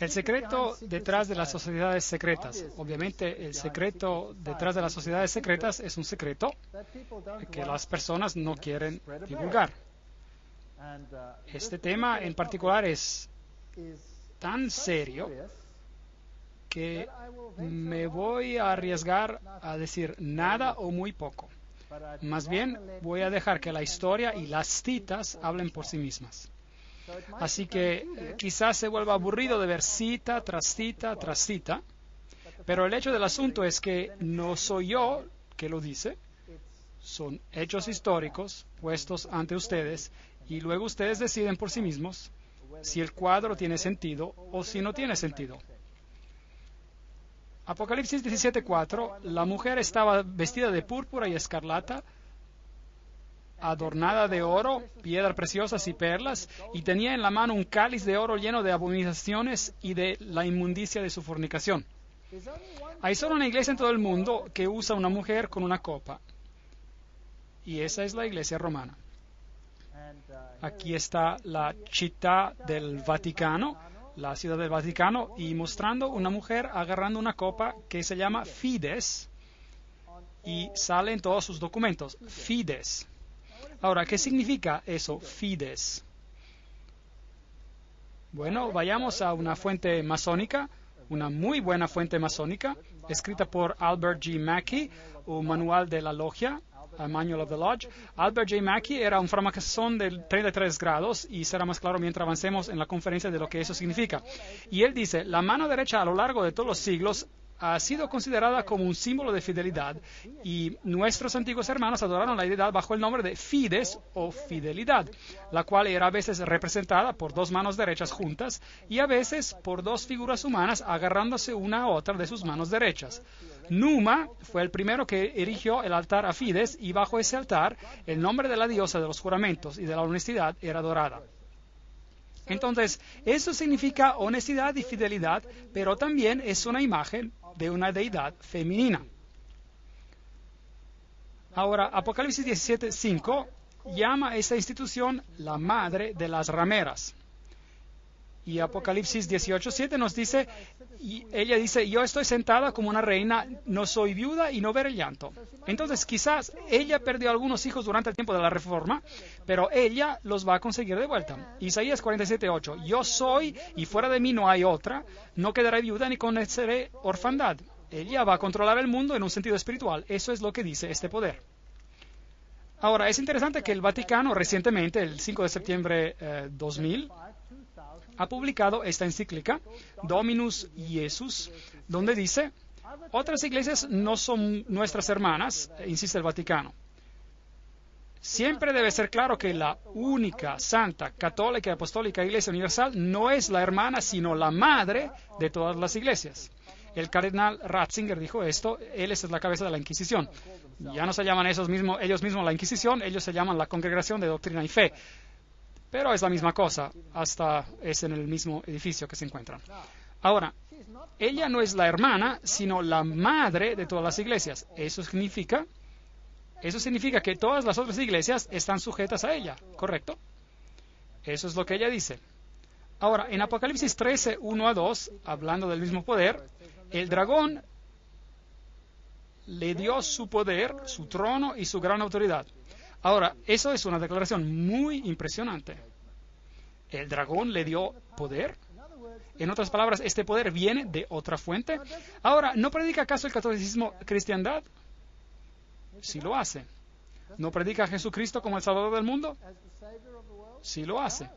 El secreto detrás de las sociedades secretas. Obviamente, el secreto detrás de las sociedades secretas es un secreto que las personas no quieren divulgar. Este tema en particular es tan serio que me voy a arriesgar a decir nada o muy poco. Más bien, voy a dejar que la historia y las citas hablen por sí mismas. Así que quizás se vuelva aburrido de ver cita tras cita tras cita, pero el hecho del asunto es que no soy yo que lo dice, son hechos históricos puestos ante ustedes y luego ustedes deciden por sí mismos si el cuadro tiene sentido o si no tiene sentido. Apocalipsis 17:4, la mujer estaba vestida de púrpura y escarlata, adornada de oro, piedras preciosas y perlas, y tenía en la mano un cáliz de oro lleno de abominaciones y de la inmundicia de su fornicación. Hay solo una iglesia en todo el mundo que usa una mujer con una copa, y esa es la iglesia romana. Aquí está la città del Vaticano, la ciudad del Vaticano, y mostrando una mujer agarrando una copa que se llama Fides, y sale en todos sus documentos, Fides. Ahora, ¿qué significa eso, Fides? Bueno, vayamos a una fuente masónica, una muy buena fuente masónica, escrita por Albert G. Mackey, un manual de la logia, a Manual of the Lodge. Albert J. Mackey era un francmasón de 33 grados y será más claro mientras avancemos en la conferencia de lo que eso significa. Y él dice, la mano derecha a lo largo de todos los siglos ha sido considerada como un símbolo de fidelidad y nuestros antiguos hermanos adoraron la deidad bajo el nombre de Fides o fidelidad, la cual era a veces representada por dos manos derechas juntas y a veces por dos figuras humanas agarrándose una a otra de sus manos derechas. Numa fue el primero que erigió el altar a Fides y bajo ese altar el nombre de la diosa de los juramentos y de la honestidad era adorada. Entonces, eso significa honestidad y fidelidad, pero también es una imagen de una deidad femenina. Ahora, Apocalipsis 17:5 llama a esta institución la madre de las rameras. Y Apocalipsis 18:7 nos dice, y ella dice, yo estoy sentada como una reina, no soy viuda y no veré llanto. Entonces, quizás ella perdió algunos hijos durante el tiempo de la Reforma, pero ella los va a conseguir de vuelta. Isaías 47:8, yo soy y fuera de mí no hay otra, no quedaré viuda ni conoceré orfandad. Ella va a controlar el mundo en un sentido espiritual. Eso es lo que dice este poder. Ahora, es interesante que el Vaticano recientemente, el 5 de septiembre 2000, ha publicado esta encíclica, Dominus Iesus, donde dice, otras iglesias no son nuestras hermanas, insiste el Vaticano. Siempre debe ser claro que la única, santa, católica y apostólica Iglesia Universal no es la hermana, sino la madre de todas las iglesias. El cardenal Ratzinger dijo esto, él es la cabeza de la Inquisición. Ya no se llaman ellos mismos la Inquisición, ellos se llaman la Congregación de Doctrina y Fe. Pero es la misma cosa, hasta es en el mismo edificio que se encuentran. Ahora, ella no es la hermana, sino la madre de todas las iglesias. Eso significa que todas las otras iglesias están sujetas a ella, ¿correcto? Eso es lo que ella dice. Ahora, en Apocalipsis 13, 1-2, hablando del mismo poder, el dragón le dio su poder, su trono y su gran autoridad. Ahora, eso es una declaración muy impresionante. ¿El dragón le dio poder? En otras palabras, ¿este poder viene de otra fuente? Ahora, ¿no predica acaso el catolicismo cristiandad? Sí lo hace. ¿No predica a Jesucristo como el Salvador del mundo? Sí lo hace.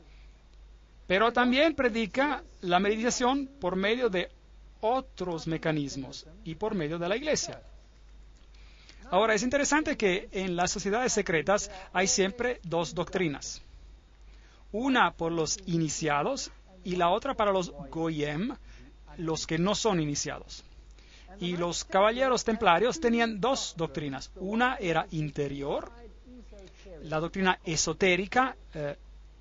Pero también predica la meditación por medio de otros mecanismos y por medio de la iglesia. Ahora, es interesante que en las sociedades secretas hay siempre dos doctrinas. Una por los iniciados y la otra para los goyim, los que no son iniciados. Y los caballeros templarios tenían dos doctrinas. Una era interior, la doctrina esotérica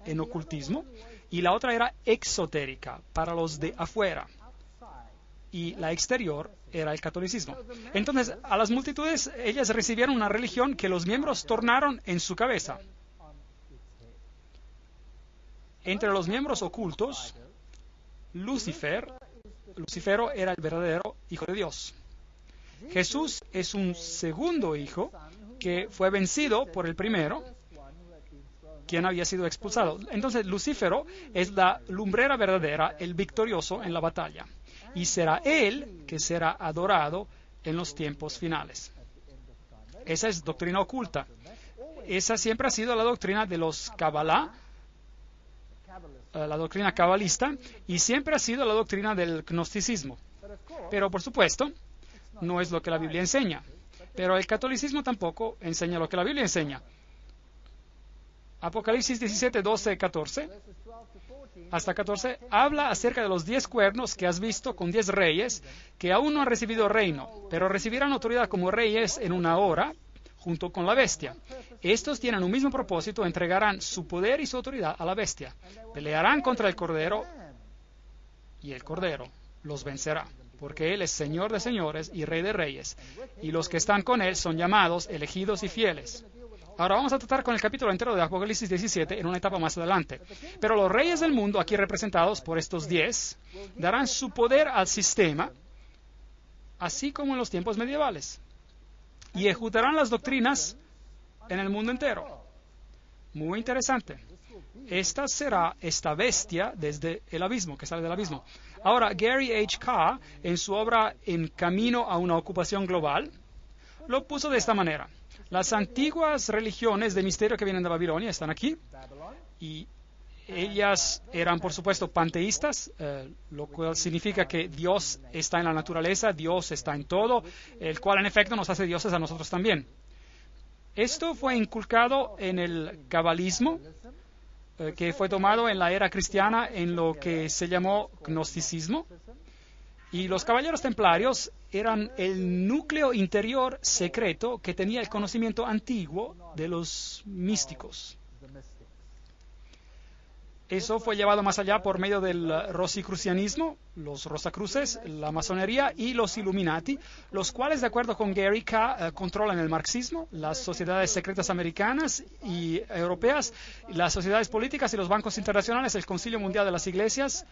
en ocultismo, y la otra era exotérica, para los de afuera. Y la exterior era el catolicismo. Entonces, a las multitudes, ellas recibieron una religión que los miembros tornaron en su cabeza. Entre los miembros ocultos, Lucifero era el verdadero Hijo de Dios. Jesús es un segundo hijo que fue vencido por el primero, quien había sido expulsado. Entonces, Lucífero es la lumbrera verdadera, el victorioso en la batalla. Y será él que será adorado en los tiempos finales. Esa es doctrina oculta. Esa siempre ha sido la doctrina de los Kabbalah, la doctrina cabalista, y siempre ha sido la doctrina del gnosticismo. Pero, por supuesto, no es lo que la Biblia enseña. Pero el catolicismo tampoco enseña lo que la Biblia enseña. Apocalipsis 17, 12, 14, hasta 14, habla acerca de los 10 cuernos que has visto con 10 reyes que aún no han recibido reino, pero recibirán autoridad como reyes en una hora, junto con la bestia. Estos tienen un mismo propósito, entregarán su poder y su autoridad a la bestia. Pelearán contra el Cordero, y el Cordero los vencerá, porque Él es Señor de señores y Rey de reyes, y los que están con Él son llamados, elegidos y fieles. Ahora vamos a tratar con el capítulo entero de Apocalipsis 17 en una etapa más adelante. Pero los reyes del mundo, aquí representados por estos 10, darán su poder al sistema, así como en los tiempos medievales, y ejecutarán las doctrinas en el mundo entero. Muy interesante. Esta será esta bestia desde el abismo, que sale del abismo. Ahora, Gary H. Carr, en su obra En Camino a una Ocupación Global, lo puso de esta manera. Las antiguas religiones de misterio que vienen de Babilonia están aquí, y ellas eran, por supuesto, panteístas, lo cual significa que Dios está en la naturaleza, Dios está en todo, el cual en efecto nos hace dioses a nosotros también. Esto fue inculcado en el cabalismo, que fue tomado en la era cristiana en lo que se llamó gnosticismo. Y los caballeros templarios eran el núcleo interior secreto que tenía el conocimiento antiguo de los místicos. Eso fue llevado más allá por medio del rosicrucianismo, los rosacruces, la masonería y los Illuminati, los cuales, de acuerdo con Gary K., controlan el marxismo, las sociedades secretas americanas y europeas, las sociedades políticas y los bancos internacionales, el Concilio Mundial de las Iglesias.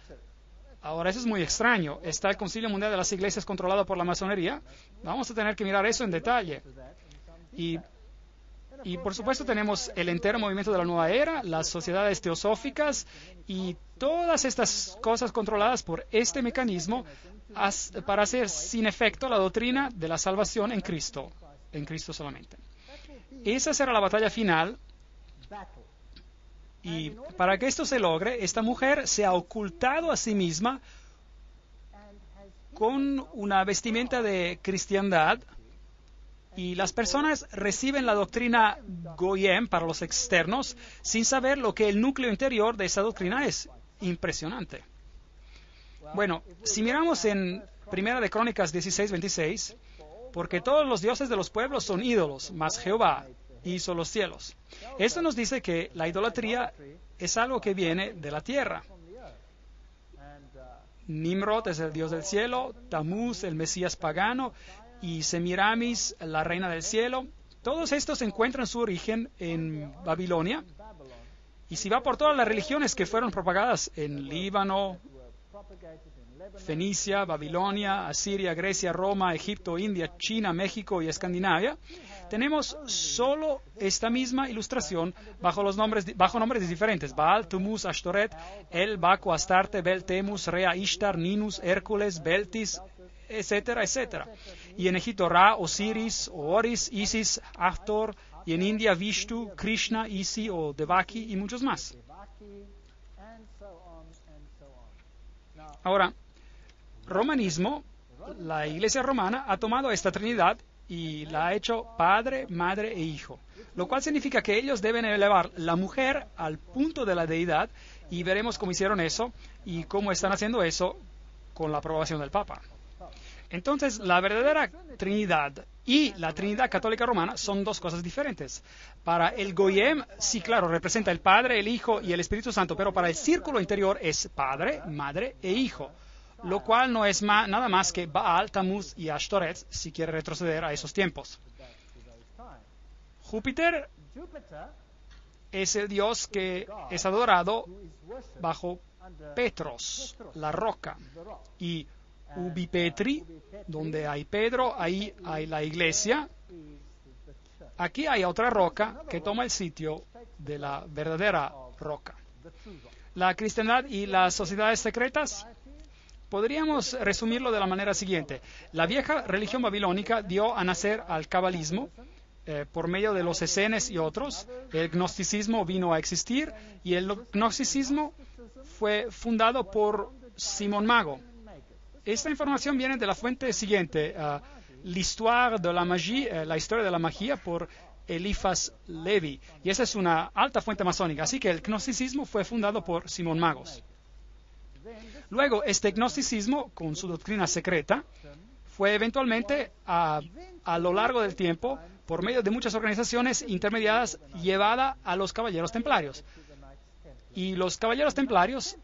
Ahora, eso es muy extraño. ¿Está el Concilio Mundial de las Iglesias controlado por la masonería? Vamos a tener que mirar eso en detalle. Y por supuesto tenemos el entero movimiento de la nueva era, las sociedades teosóficas y todas estas cosas controladas por este mecanismo para hacer sin efecto la doctrina de la salvación en Cristo solamente. Esa será la batalla final. Y para que esto se logre, esta mujer se ha ocultado a sí misma con una vestimenta de cristiandad, y las personas reciben la doctrina Goyim para los externos sin saber lo que el núcleo interior de esa doctrina es. Impresionante. Bueno, si miramos en Primera de Crónicas 16:26, porque todos los dioses de los pueblos son ídolos, mas Jehová hizo los cielos. Esto nos dice que la idolatría es algo que viene de la tierra. Nimrod es el dios del cielo, Tamuz el Mesías pagano, y Semiramis, la reina del cielo. Todos estos encuentran su origen en Babilonia. Y si va por todas las religiones que fueron propagadas en Líbano, Fenicia, Babilonia, Asiria, Grecia, Roma, Egipto, India, China, México y Escandinavia, tenemos solo esta misma ilustración bajo nombres diferentes: Baal, Tumuz, Ashtoret, El, Baco, Astarte, Bel, Temus, Rea, Ishtar, Ninus, Hércules, Beltis, etcétera, etcétera. Y en Egipto Ra, Osiris, o Oris, Isis, Hathor, y en India Vishnu, Krishna, Isi o Devaki y muchos más. Ahora, romanismo, la Iglesia romana ha tomado esta Trinidad y la ha hecho Padre, Madre e Hijo, lo cual significa que ellos deben elevar la mujer al punto de la deidad, y veremos cómo hicieron eso y cómo están haciendo eso con la aprobación del Papa. Entonces, la verdadera Trinidad y la Trinidad católica romana son dos cosas diferentes. Para el Goyim, sí, claro, representa el Padre, el Hijo y el Espíritu Santo, pero para el círculo interior es Padre, Madre e Hijo, lo cual no es nada más que Baal, Tamuz y Ashtoret, si quiere retroceder a esos tiempos. Júpiter es el dios que es adorado bajo Petros, la roca, y Ubi Petri, donde hay Pedro, ahí hay la iglesia. Aquí hay otra roca que toma el sitio de la verdadera roca. La cristiandad y las sociedades secretas, podríamos resumirlo de la manera siguiente. La vieja religión babilónica dio a nacer al cabalismo por medio de los esenes y otros. El gnosticismo vino a existir y el gnosticismo fue fundado por Simón Mago. Esta información viene de la fuente siguiente, l'histoire de la magie, la historia de la magia por Eliphas Levi. Y esa es una alta fuente masónica. Así que el gnosticismo fue fundado por Simón Magos. Luego, este gnosticismo, con su doctrina secreta, fue eventualmente, a lo largo del tiempo, por medio de muchas organizaciones intermediadas, llevada a los caballeros templarios. Y los caballeros templarios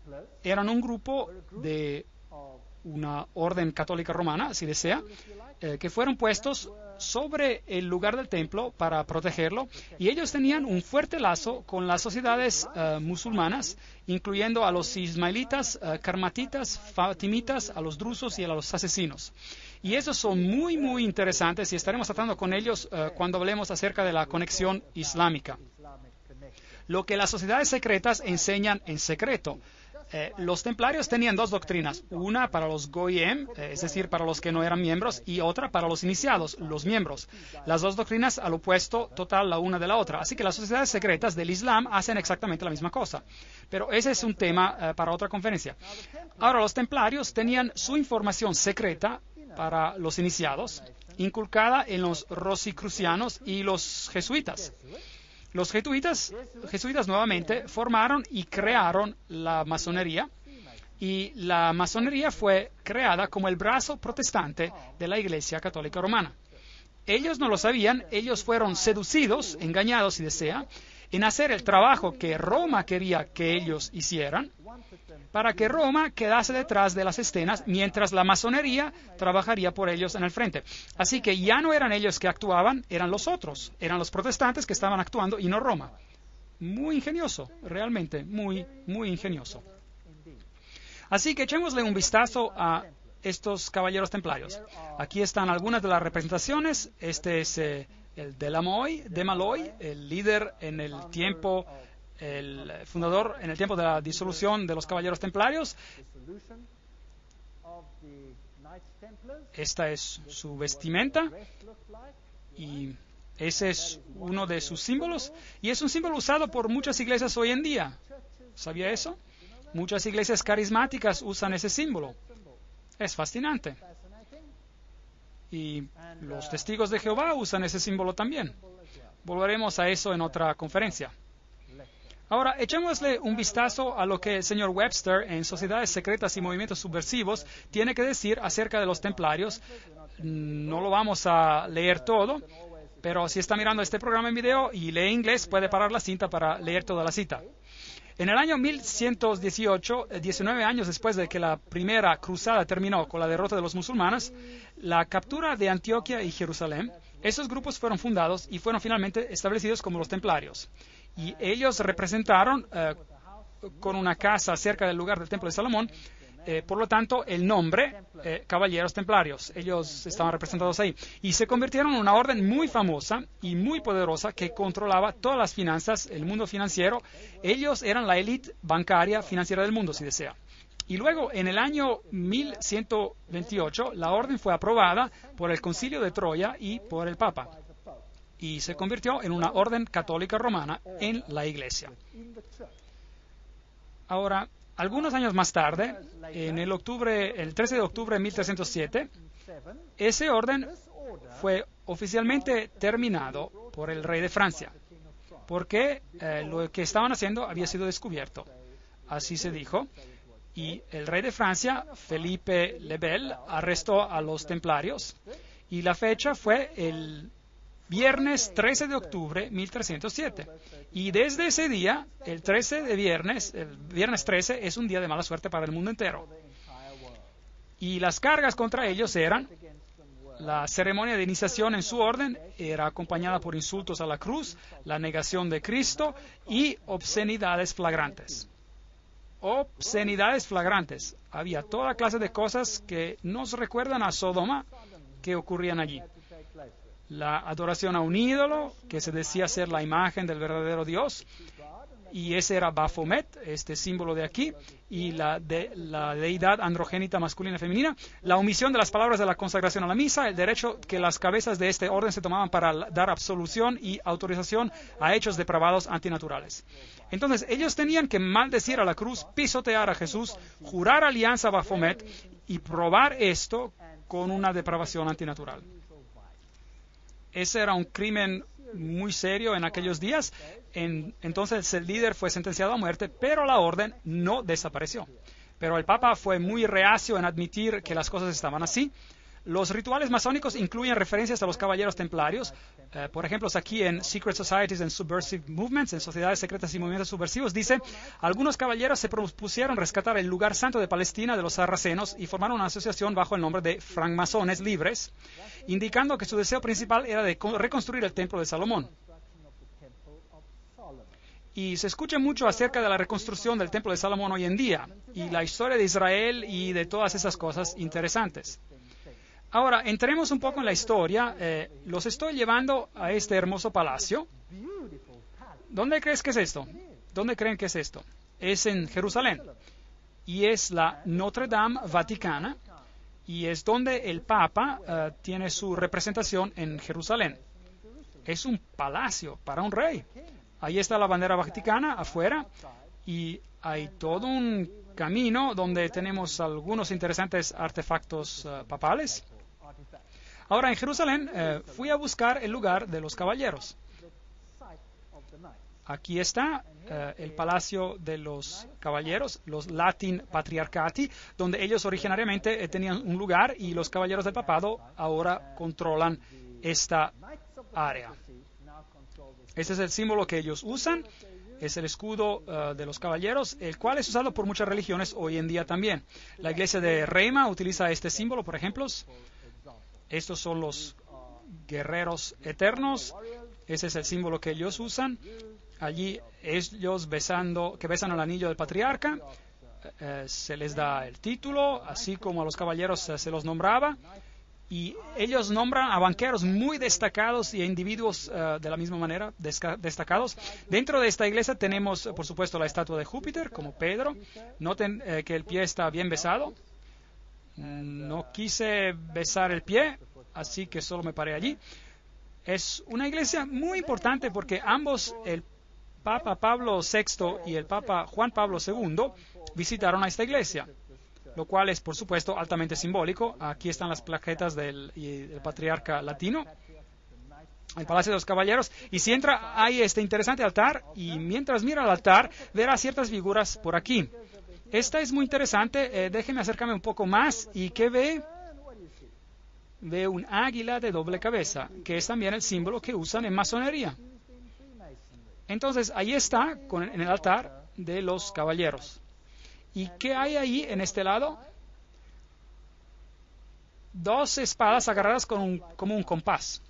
eran un grupo de una orden católica romana, si desea, que fueron puestos sobre el lugar del templo para protegerlo, y ellos tenían un fuerte lazo con las sociedades musulmanas, incluyendo a los ismaelitas, karmatitas, fatimitas, a los drusos y a los asesinos. Y esos son muy, muy interesantes y estaremos tratando con ellos cuando hablemos acerca de la conexión islámica. Lo que las sociedades secretas enseñan en secreto. Los templarios tenían dos doctrinas, una para los goyim, es decir, para los que no eran miembros, y otra para los iniciados, los miembros. Las dos doctrinas al opuesto total la una de la otra. Así que las sociedades secretas del Islam hacen exactamente la misma cosa. Pero ese es un tema para otra conferencia. Ahora, los templarios tenían su información secreta para los iniciados, inculcada en los rosicrucianos y los jesuitas. Los jesuitas nuevamente formaron y crearon la masonería, y la masonería fue creada como el brazo protestante de la Iglesia Católica Romana. Ellos no lo sabían, ellos fueron seducidos, engañados si desea, en hacer el trabajo que Roma quería que ellos hicieran, para que Roma quedase detrás de las escenas, mientras la masonería trabajaría por ellos en el frente. Así que ya no eran ellos que actuaban, eran los otros, eran los protestantes que estaban actuando y no Roma. Muy ingenioso, realmente, muy, muy ingenioso. Así que echémosle un vistazo a estos caballeros templarios. Aquí están algunas de las representaciones. Este es el de Maloy, el líder en el tiempo, el fundador en el tiempo de la disolución de los caballeros templarios. Esta es su vestimenta y ese es uno de sus símbolos, y es un símbolo usado por muchas iglesias hoy en día. ¿Sabía eso? Muchas iglesias carismáticas usan ese símbolo. Es fascinante. Y los testigos de Jehová usan ese símbolo también. Volveremos a eso en otra conferencia. Ahora, echémosle un vistazo a lo que el señor Webster en Sociedades Secretas y Movimientos Subversivos tiene que decir acerca de los templarios. No lo vamos a leer todo, pero si está mirando este programa en video y lee inglés, puede parar la cinta para leer toda la cita. En el año 1118, 19 años después de que la primera cruzada terminó con la derrota de los musulmanes, la captura de Antioquia y Jerusalén, esos grupos fueron fundados y fueron finalmente establecidos como los templarios. Y ellos representaron con una casa cerca del lugar del Templo de Salomón, por lo tanto, el nombre, Caballeros Templarios. Ellos estaban representados ahí. Y se convirtieron en una orden muy famosa y muy poderosa que controlaba todas las finanzas, el mundo financiero. Ellos eran la élite bancaria financiera del mundo, si desea. Y luego, en el año 1128, la orden fue aprobada por el Concilio de Troya y por el Papa. Y se convirtió en una orden católica romana en la Iglesia. Ahora, algunos años más tarde, en el 13 de octubre de 1307, ese orden fue oficialmente terminado por el rey de Francia, porque lo que estaban haciendo había sido descubierto. Así se dijo. Y el rey de Francia, Felipe le Bel, arrestó a los templarios, y la fecha fue el viernes 13 de octubre 1307. Y desde ese día, el viernes 13, es un día de mala suerte para el mundo entero. Y las cargas contra ellos eran: la ceremonia de iniciación en su orden era acompañada por insultos a la cruz, la negación de Cristo y obscenidades flagrantes. obscenidades flagrantes. Había toda clase de cosas que nos recuerdan a Sodoma que ocurrían allí. La adoración a un ídolo, que se decía ser la imagen del verdadero Dios, y ese era Baphomet, este símbolo de aquí, y la deidad androgénita masculina y femenina, la omisión de las palabras de la consagración a la misa, el derecho que las cabezas de este orden se tomaban para dar absolución y autorización a hechos depravados antinaturales. Entonces, ellos tenían que maldecir a la cruz, pisotear a Jesús, jurar alianza a Baphomet y probar esto con una depravación antinatural. Ese era un crimen muy serio en aquellos días. Entonces el líder fue sentenciado a muerte, pero la orden no desapareció. Pero el Papa fue muy reacio en admitir que las cosas estaban así. Los rituales masónicos incluyen referencias a los caballeros templarios. Por ejemplo, aquí en Secret Societies and Subversive Movements, en sociedades secretas y movimientos subversivos, dice: algunos caballeros se propusieron rescatar el lugar santo de Palestina de los sarracenos y formaron una asociación bajo el nombre de francmasones libres, indicando que su deseo principal era de reconstruir el templo de Salomón. Y se escucha mucho acerca de la reconstrucción del templo de Salomón hoy en día, y la historia de Israel y de todas esas cosas interesantes. Ahora, entremos un poco en la historia. Los estoy llevando a este hermoso palacio. ¿Dónde crees que es esto? ¿Dónde creen que es esto? Es en Jerusalén. Y es la Notre Dame Vaticana. Y es donde el Papa tiene su representación en Jerusalén. Es un palacio para un rey. Ahí está la bandera vaticana afuera. Y hay todo un camino donde tenemos algunos interesantes artefactos papales. Ahora, en Jerusalén fui a buscar el lugar de los caballeros. Aquí está el palacio de los caballeros, los Latin Patriarchati, donde ellos originariamente tenían un lugar y los caballeros del papado ahora controlan esta área. Este es el símbolo que ellos usan. Es el escudo de los caballeros, el cual es usado por muchas religiones hoy en día también. La iglesia de Reima utiliza este símbolo, por ejemplo. Estos son los guerreros eternos. Ese es el símbolo que ellos usan. Allí ellos que besan el anillo del patriarca. Se les da el título, así como a los caballeros se los nombraba. Y ellos nombran a banqueros muy destacados y a individuos de la misma manera destacados. Dentro de esta iglesia tenemos, por supuesto, la estatua de Júpiter, como Pedro. Noten que el pie está bien besado. No quise besar el pie, así que solo me paré allí. Es una iglesia muy importante porque ambos, el Papa Pablo VI y el Papa Juan Pablo II, visitaron a esta iglesia, lo cual es, por supuesto, altamente simbólico. Aquí están las plaquetas del patriarca latino, el Palacio de los Caballeros. Y si entra, hay este interesante altar, y mientras mira el altar, verá ciertas figuras por aquí. Esta es muy interesante. Déjenme acercarme un poco más. ¿Y qué ve? Ve un águila de doble cabeza, que es también el símbolo que usan en masonería. Entonces, ahí está, en el altar de los caballeros. ¿Y qué hay ahí en este lado? Dos espadas agarradas como un compás.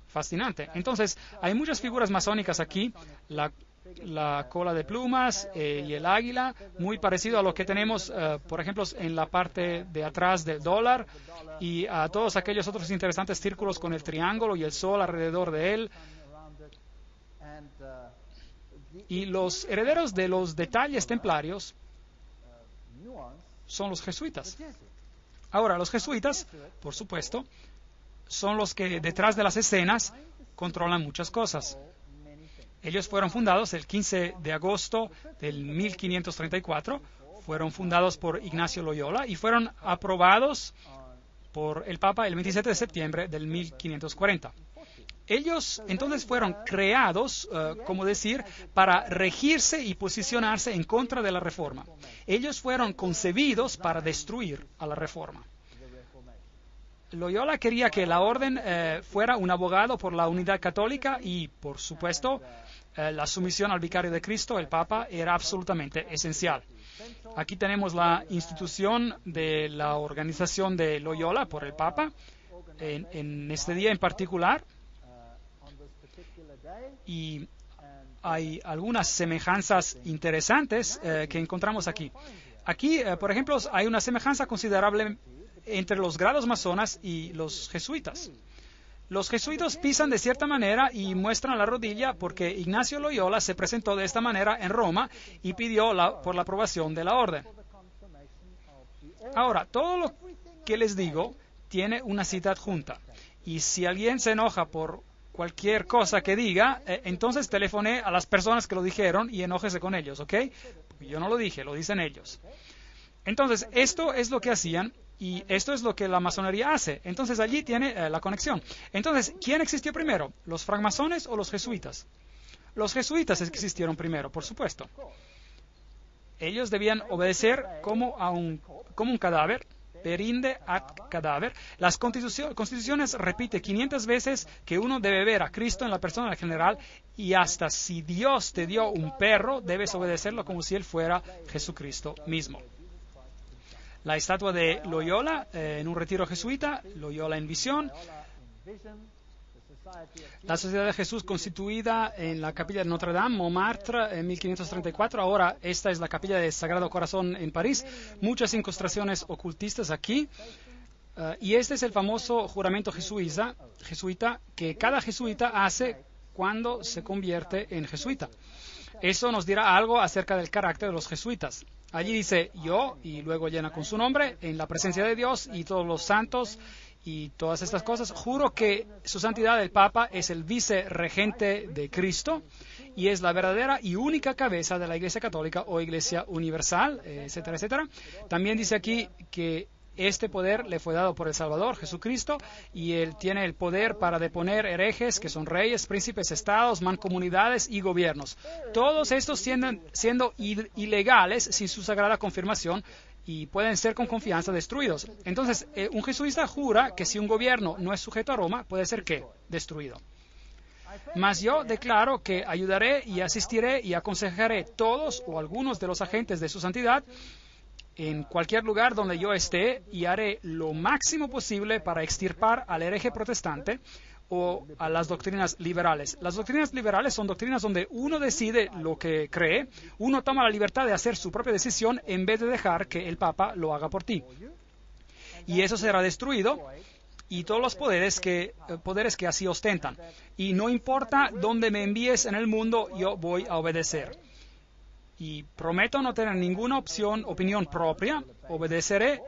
Fascinante. Entonces, hay muchas figuras masónicas aquí. La cola de plumas y el águila, muy parecido a lo que tenemos, por ejemplo, en la parte de atrás del dólar, y a todos aquellos otros interesantes círculos con el triángulo y el sol alrededor de él. Y los herederos de los detalles templarios son los jesuitas. Ahora, los jesuitas, por supuesto, son los que detrás de las escenas controlan muchas cosas. Ellos fueron fundados el 15 de agosto del 1534, fueron fundados por Ignacio Loyola y fueron aprobados por el Papa el 27 de septiembre del 1540. Ellos entonces fueron creados, como decir, para regirse y posicionarse en contra de la Reforma. Ellos fueron concebidos para destruir a la Reforma. Loyola quería que la orden fuera un abogado por la unidad católica y, por supuesto, la sumisión al vicario de Cristo, el Papa, era absolutamente esencial. Aquí tenemos la institución de la organización de Loyola por el Papa en este día en particular. Y hay algunas semejanzas interesantes que encontramos aquí. Aquí, por ejemplo, hay una semejanza considerable entre los grados masonas y los jesuitas. Los jesuitas pisan de cierta manera y muestran la rodilla porque Ignacio Loyola se presentó de esta manera en Roma y pidió por la aprobación de la orden. Ahora, todo lo que les digo tiene una cita adjunta. Y si alguien se enoja por cualquier cosa que diga, entonces telefone a las personas que lo dijeron y enójese con ellos, ¿ok? Yo no lo dije, lo dicen ellos. Entonces, esto es lo que hacían y esto es lo que la masonería hace. Entonces, allí tiene la conexión. Entonces, ¿quién existió primero? ¿Los francmasones o los jesuitas? Los jesuitas existieron primero, por supuesto. Ellos debían obedecer como un cadáver, perinde ad cadáver. Las constituciones repite 500 veces que uno debe ver a Cristo en la persona del general y hasta si Dios te dio un perro, debes obedecerlo como si él fuera Jesucristo mismo. La estatua de Loyola en un retiro jesuita, Loyola en visión. La Sociedad de Jesús constituida en la capilla de Notre Dame, Montmartre, en 1534. Ahora esta es la capilla del Sagrado Corazón en París. Muchas incrustaciones ocultistas aquí. Y este es el famoso juramento jesuita que cada jesuita hace cuando se convierte en jesuita. Eso nos dirá algo acerca del carácter de los jesuitas. Allí dice yo, y luego llena con su nombre, en la presencia de Dios y todos los santos y todas estas cosas. Juro que su santidad el Papa es el vicerregente de Cristo y es la verdadera y única cabeza de la Iglesia Católica o Iglesia Universal, etcétera, etcétera. También dice aquí que este poder le fue dado por el Salvador, Jesucristo, y él tiene el poder para deponer herejes, que son reyes, príncipes, estados, mancomunidades y gobiernos. Todos estos siendo ilegales sin su sagrada confirmación y pueden ser con confianza destruidos. Entonces, un jesuita jura que si un gobierno no es sujeto a Roma, puede ser ¿qué? Destruido. Mas yo declaro que ayudaré y asistiré y aconsejaré todos o algunos de los agentes de su santidad en cualquier lugar donde yo esté y haré lo máximo posible para extirpar al hereje protestante o a las doctrinas liberales. Las doctrinas liberales son doctrinas donde uno decide lo que cree, uno toma la libertad de hacer su propia decisión en vez de dejar que el Papa lo haga por ti. Y eso será destruido y todos los poderes que así ostentan. Y no importa dónde me envíes en el mundo, yo voy a obedecer. Y prometo no tener ninguna opinión propia, obedeceré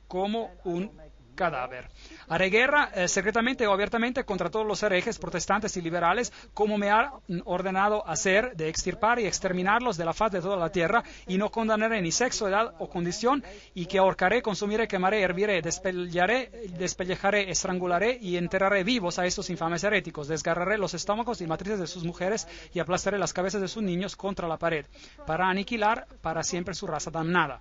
como un cadáver. Haré guerra secretamente o abiertamente contra todos los herejes protestantes y liberales, como me ha ordenado hacer, de extirpar y exterminarlos de la faz de toda la tierra, y no condenaré ni sexo, edad o condición, y que ahorcaré, consumiré, quemaré, herviré, despellejaré, estrangularé y enterraré vivos a estos infames heréticos, desgarraré los estómagos y matrices de sus mujeres y aplastaré las cabezas de sus niños contra la pared, para aniquilar para siempre su raza damnada.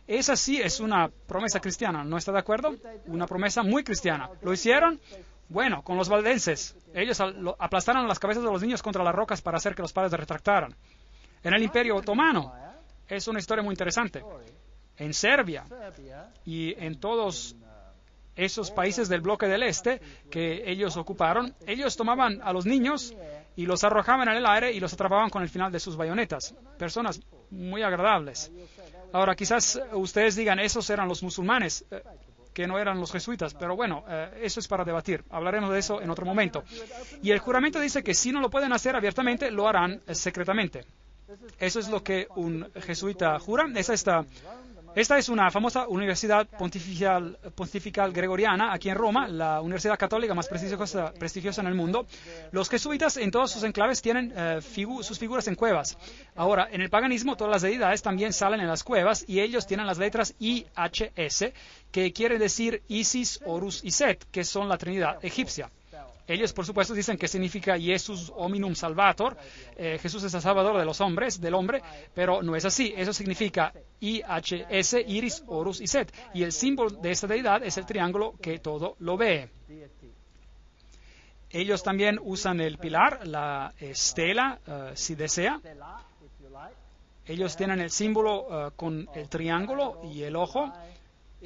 Esa sí es una promesa cristiana, ¿no está de acuerdo? Una promesa muy cristiana. ¿Lo hicieron? Bueno, con los valdenses. Ellos aplastaron las cabezas de los niños contra las rocas para hacer que los padres retractaran. En el Imperio Otomano, es una historia muy interesante. En Serbia y en todos esos países del bloque del este que ellos ocuparon, ellos tomaban a los niños y los arrojaban en el aire y los atrapaban con el final de sus bayonetas. Personas muy agradables. Ahora, quizás ustedes digan, esos eran los musulmanes, que no eran los jesuitas, pero bueno, eso es para debatir. Hablaremos de eso en otro momento. Y el juramento dice que si no lo pueden hacer abiertamente, lo harán secretamente. Eso es lo que un jesuita jura. Esta es una famosa universidad pontifical gregoriana aquí en Roma, la universidad católica más prestigiosa en el mundo. Los jesuitas en todos sus enclaves tienen sus figuras en cuevas. Ahora, en el paganismo todas las deidades también salen en las cuevas y ellos tienen las letras IHS, que quiere decir Isis, Horus y Set, que son la Trinidad egipcia. Ellos, por supuesto, dicen que significa Jesus hominum salvator, Jesús es el salvador de los hombres, del hombre, pero no es así. Eso significa IHS, Iris, Horus y Set. Y el símbolo de esta deidad es el triángulo que todo lo ve. Ellos también usan el pilar, la estela, si desea. Ellos tienen el símbolo con el triángulo y el ojo.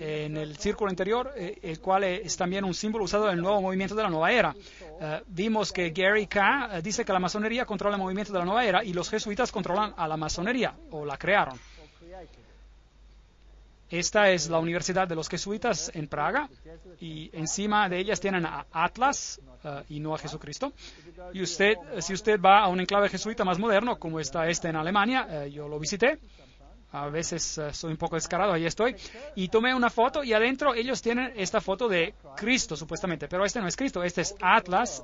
en el círculo interior, el cual es también un símbolo usado en el nuevo movimiento de la nueva era. Vimos que Gary K. Dice que la masonería controla el movimiento de la nueva era y los jesuitas controlan a la masonería, o la crearon. Esta es la Universidad de los Jesuitas en Praga, y encima de ellas tienen a Atlas y no a Jesucristo. Y si usted va a un enclave jesuita más moderno, como está en Alemania, yo lo visité. A veces soy un poco descarado, ahí estoy. Y tomé una foto y adentro ellos tienen esta foto de Cristo, supuestamente. Pero este no es Cristo, este es Atlas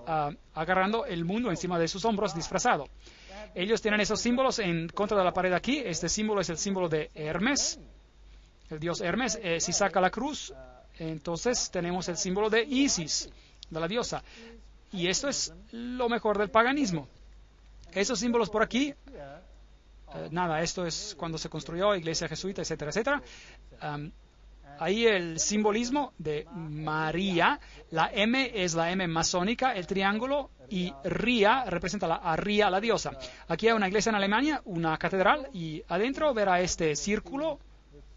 agarrando el mundo encima de sus hombros disfrazado. Ellos tienen esos símbolos en contra de la pared aquí. Este símbolo es el símbolo de Hermes, el dios Hermes. Si saca la cruz, entonces tenemos el símbolo de Isis, de la diosa. Y esto es lo mejor del paganismo. Esos símbolos por aquí, nada, esto es cuando se construyó iglesia jesuita, etcétera, etcétera. Ahí el simbolismo de María, la M es la M masónica, el triángulo, y Ría representa a Ría, la diosa. Aquí hay una iglesia en Alemania, una catedral, y adentro verá este círculo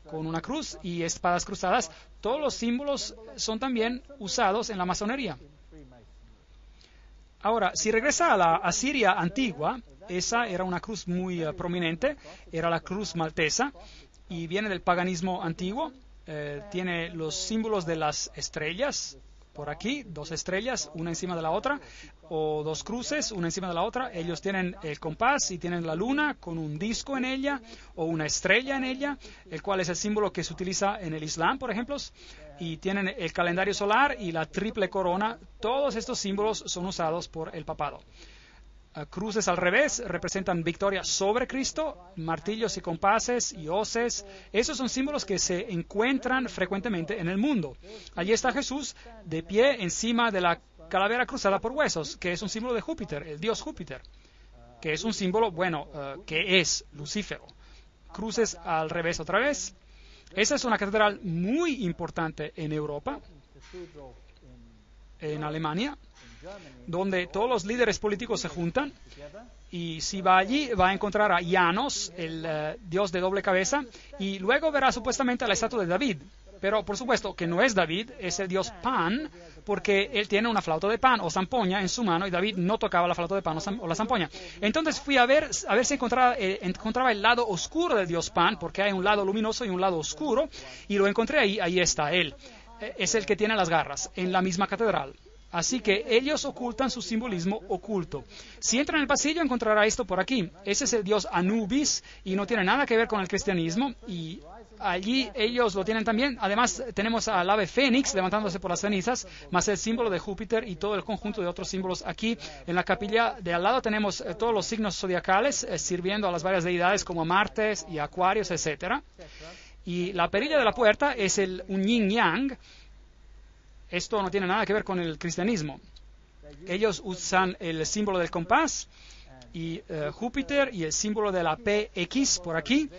con una cruz y espadas cruzadas. Todos los símbolos son también usados en la masonería. Ahora, si regresa a la Asiria antigua, esa era una cruz muy prominente, era la cruz maltesa, y viene del paganismo antiguo. Tiene los símbolos de las estrellas, por aquí, 2 estrellas, una encima de la otra, o 2 cruces, una encima de la otra. Ellos tienen el compás y tienen la luna con un disco en ella, o una estrella en ella, el cual es el símbolo que se utiliza en el Islam, por ejemplo. Y tienen el calendario solar y la triple corona. Todos estos símbolos son usados por el papado. Cruces al revés representan victoria sobre Cristo, martillos y compases y hoces. Esos son símbolos que se encuentran frecuentemente en el mundo. Allí está Jesús de pie encima de la calavera cruzada por huesos, que es un símbolo de Júpiter, el dios Júpiter, que es un símbolo, que es Lucífero. Cruces al revés otra vez. Esa es una catedral muy importante en Europa, en Alemania, donde todos los líderes políticos se juntan, y si va allí va a encontrar a Janos, el dios de doble cabeza, y luego verá supuestamente la estatua de David. Pero por supuesto que no es David, es el dios Pan, porque él tiene una flauta de pan o zampoña en su mano, y David no tocaba la flauta de pan o la zampoña. Entonces fui a ver si encontraba el lado oscuro del dios Pan, porque hay un lado luminoso y un lado oscuro, y lo encontré ahí está él. Es el que tiene las garras, en la misma catedral. Así que ellos ocultan su simbolismo oculto. Si entra en el pasillo encontrará esto por aquí. Ese es el dios Anubis y no tiene nada que ver con el cristianismo, y allí ellos lo tienen también. Además tenemos al ave fénix levantándose por las cenizas, más el símbolo de Júpiter y todo el conjunto de otros símbolos. Aquí en la capilla de al lado tenemos todos los signos zodiacales sirviendo a las varias deidades como Martes y Acuarios, etcétera. Y la perilla de la puerta es un yin yang. Esto no tiene nada que ver con el cristianismo. Ellos usan el símbolo del compás y Júpiter y el símbolo de la PX por aquí,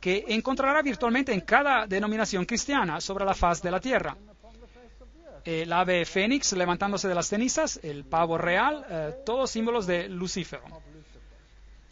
que encontrará virtualmente en cada denominación cristiana sobre la faz de la tierra. El ave fénix levantándose de las cenizas, el pavo real, todos símbolos de Lucífero.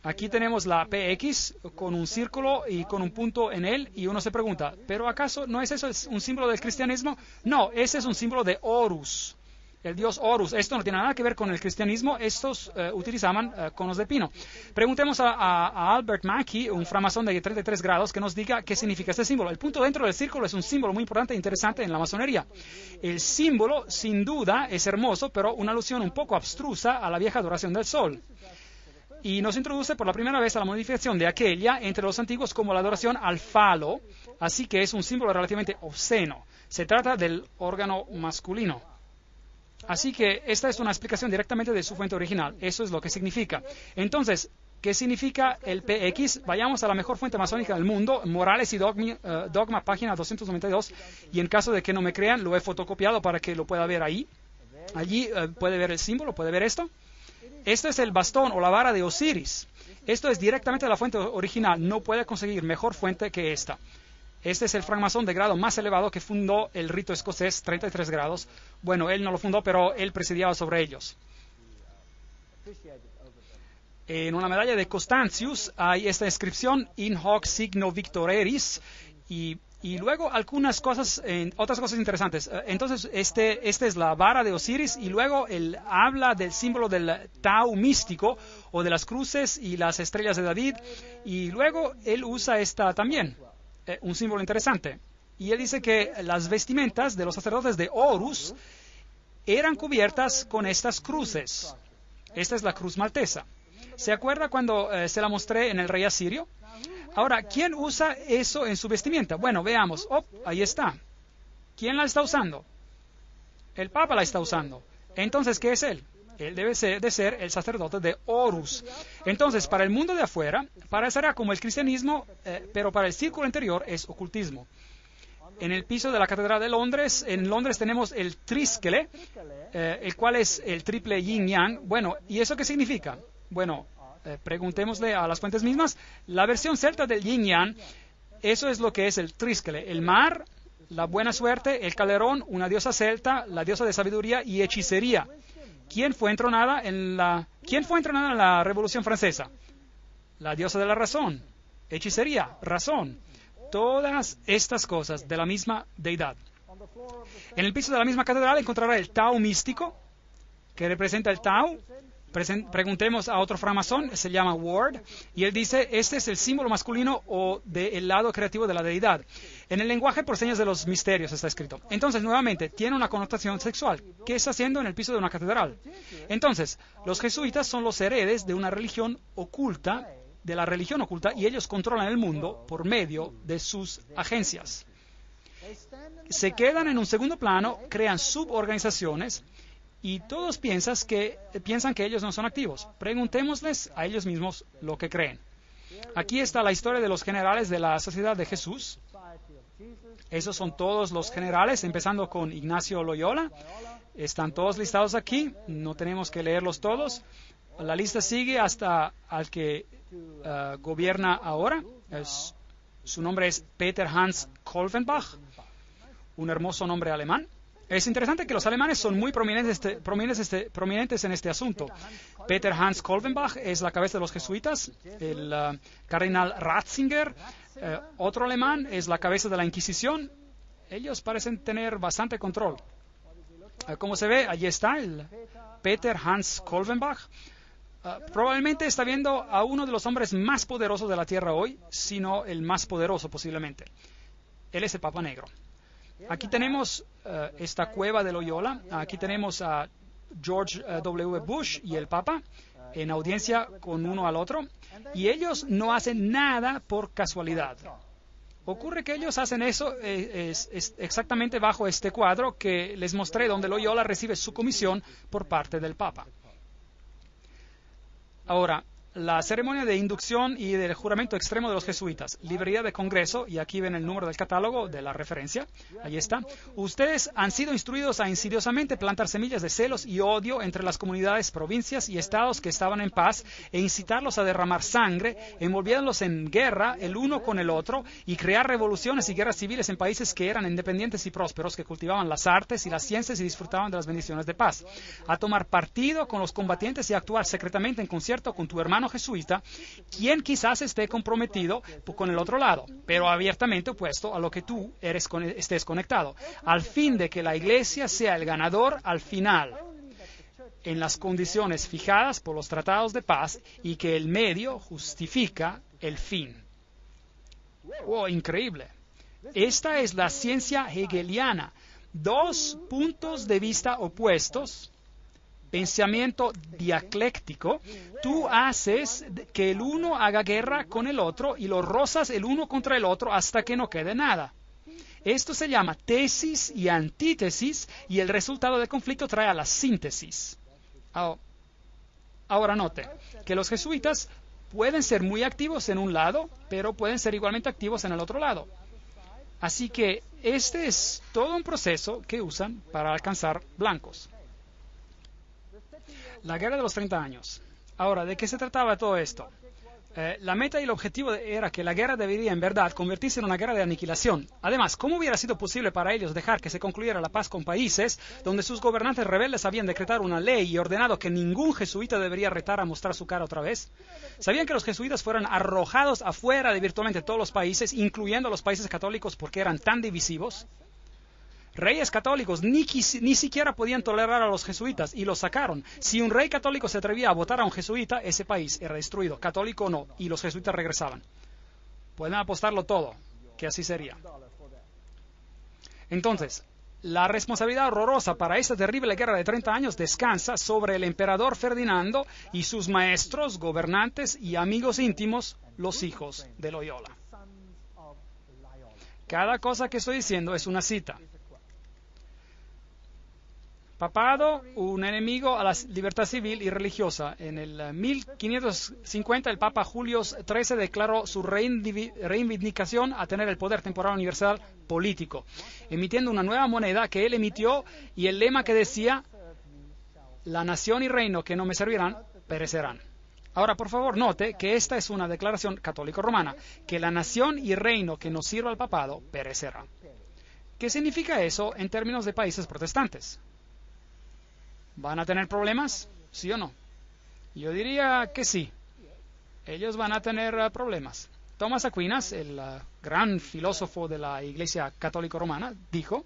Aquí tenemos la PX con un círculo y con un punto en él, y uno se pregunta, ¿pero acaso no es eso un símbolo del cristianismo? No, ese es un símbolo de Horus, el dios Horus. Esto no tiene nada que ver con el cristianismo, estos utilizaban conos de pino. Preguntemos a Albert Mackey, un framasón de 33 grados, que nos diga qué significa este símbolo. El punto dentro del círculo es un símbolo muy importante e interesante en la masonería. El símbolo, sin duda, es hermoso, pero una alusión un poco abstrusa a la vieja adoración del sol. Y nos introduce por la primera vez a la modificación de aquella entre los antiguos como la adoración al falo, así que es un símbolo relativamente obsceno. Se trata del órgano masculino. Así que esta es una explicación directamente de su fuente original. Eso es lo que significa. Entonces, ¿qué significa el PX? Vayamos a la mejor fuente masónica del mundo, Morales y Dogma, página 292, y en caso de que no me crean, lo he fotocopiado para que lo pueda ver ahí. Allí puede ver el símbolo, puede ver esto. Esto es el bastón o la vara de Osiris. Esto es directamente de la fuente original. No puede conseguir mejor fuente que esta. Este es el francmasón de grado más elevado que fundó el rito escocés, 33 grados. Bueno, él no lo fundó, pero él presidiaba sobre ellos. En una medalla de Constantius hay esta inscripción, In hoc signo victoreris, y Y luego algunas cosas, otras cosas interesantes. Entonces, esta es la vara de Osiris y luego él habla del símbolo del Tau místico o de las cruces y las estrellas de David. Y luego él usa esta también, un símbolo interesante. Y él dice que las vestimentas de los sacerdotes de Horus eran cubiertas con estas cruces. Esta es la cruz maltesa. ¿Se acuerda cuando se la mostré en el rey asirio? Ahora, ¿quién usa eso en su vestimenta? Bueno, veamos. Oh, ahí está. ¿Quién la está usando? El Papa la está usando. Entonces, ¿qué es él? Él debe de ser el sacerdote de Horus. Entonces, para el mundo de afuera, parecerá como el cristianismo, pero para el círculo interior es ocultismo. En el piso de la Catedral de Londres, en Londres tenemos el trísquele, el cual es el triple yin-yang. Bueno, ¿y eso qué significa? Bueno, preguntémosle a las fuentes mismas. La versión celta del yin-yang, eso es lo que es el trísquele. El mar, la buena suerte, el calderón, una diosa celta, la diosa de sabiduría y hechicería. ¿Quién fue entronada en la Revolución Francesa? La diosa de la razón, hechicería, razón. Todas estas cosas de la misma deidad. En el piso de la misma catedral encontrará el Tau místico, que representa el Tau. Preguntemos a otro framasón, se llama Ward, y él dice, este es el símbolo masculino o del lado creativo de la deidad. En el lenguaje por señas de los misterios está escrito. Entonces, nuevamente, tiene una connotación sexual. ¿Qué está haciendo en el piso de una catedral? Entonces, los jesuitas son los heredes de una religión oculta, y ellos controlan el mundo por medio de sus agencias. Se quedan en un segundo plano, crean suborganizaciones, y todos piensan que ellos no son activos. Preguntémosles a ellos mismos lo que creen. Aquí está la historia de los generales de la Sociedad de Jesús. Esos son todos los generales, empezando con Ignacio Loyola. Están todos listados aquí, no tenemos que leerlos todos. La lista sigue hasta al que gobierna ahora. Su nombre es Peter Hans Kolvenbach, un hermoso nombre alemán. Es interesante que los alemanes son muy prominentes en este asunto. Peter Hans Kolvenbach es la cabeza de los jesuitas. El cardenal Ratzinger, otro alemán, es la cabeza de la Inquisición. Ellos parecen tener bastante control. Como se ve, allí está el Peter Hans Kolvenbach. Probablemente está viendo a uno de los hombres más poderosos de la Tierra hoy, sino el más poderoso posiblemente. Él es el Papa Negro. Aquí tenemos esta cueva de Loyola. Aquí tenemos a George W. Bush y el Papa en audiencia con uno al otro. Y ellos no hacen nada por casualidad. Ocurre que ellos hacen eso es exactamente bajo este cuadro que les mostré, donde Loyola recibe su comisión por parte del Papa. Ahora, la ceremonia de inducción y del juramento extremo de los jesuitas, librería de Congreso, y aquí ven el número del catálogo de la referencia, ahí está. Ustedes han sido instruidos a insidiosamente plantar semillas de celos y odio entre las comunidades, provincias y estados que estaban en paz e incitarlos a derramar sangre, envolviéndolos en guerra el uno con el otro y crear revoluciones y guerras civiles en países que eran independientes y prósperos, que cultivaban las artes y las ciencias y disfrutaban de las bendiciones de paz. A tomar partido con los combatientes y a actuar secretamente en concierto con tu hermano jesuita, quien quizás esté comprometido con el otro lado, pero abiertamente opuesto a lo que tú estés conectado, al fin de que la Iglesia sea el ganador al final, en las condiciones fijadas por los tratados de paz, y que el medio justifica el fin. ¡Oh, increíble! Esta es la ciencia hegeliana. Dos puntos de vista opuestos, pensamiento dialéctico. Tú haces que el uno haga guerra con el otro y lo rozas el uno contra el otro hasta que no quede nada. Esto se llama tesis y antítesis, y el resultado del conflicto trae a la síntesis. Ahora note que los jesuitas pueden ser muy activos en un lado, pero pueden ser igualmente activos en el otro lado. Así que este es todo un proceso que usan para alcanzar blancos. La guerra de los 30 años. Ahora, ¿de qué se trataba todo esto? La meta y el objetivo era que la guerra debería en verdad convertirse en una guerra de aniquilación. Además, ¿cómo hubiera sido posible para ellos dejar que se concluyera la paz con países donde sus gobernantes rebeldes habían decretado una ley y ordenado que ningún jesuita debería retar a mostrar su cara otra vez? ¿Sabían que los jesuitas fueron arrojados afuera de virtualmente todos los países, incluyendo los países católicos, porque eran tan divisivos? Reyes católicos ni siquiera podían tolerar a los jesuitas y los sacaron. Si un rey católico se atrevía a votar a un jesuita, ese país era destruido, católico o no, y los jesuitas regresaban. Pueden apostarlo todo, que así sería. Entonces, la responsabilidad horrorosa para esta terrible guerra de 30 años descansa sobre el emperador Ferdinando y sus maestros, gobernantes y amigos íntimos, los hijos de Loyola. Cada cosa que estoy diciendo es una cita. Papado, un enemigo a la libertad civil y religiosa. En el 1550, el Papa Julio XIII declaró su reivindicación a tener el poder temporal universal político, emitiendo una nueva moneda que él emitió y el lema que decía: la nación y reino que no me servirán, perecerán. Ahora, por favor, note que esta es una declaración católico-romana, que la nación y reino que no sirva al papado, perecerá. ¿Qué significa eso en términos de países protestantes? ¿Van a tener problemas? ¿Sí o no? Yo diría que sí. Ellos van a tener problemas. Tomás Aquinas, el gran filósofo de la Iglesia Católica Romana, dijo: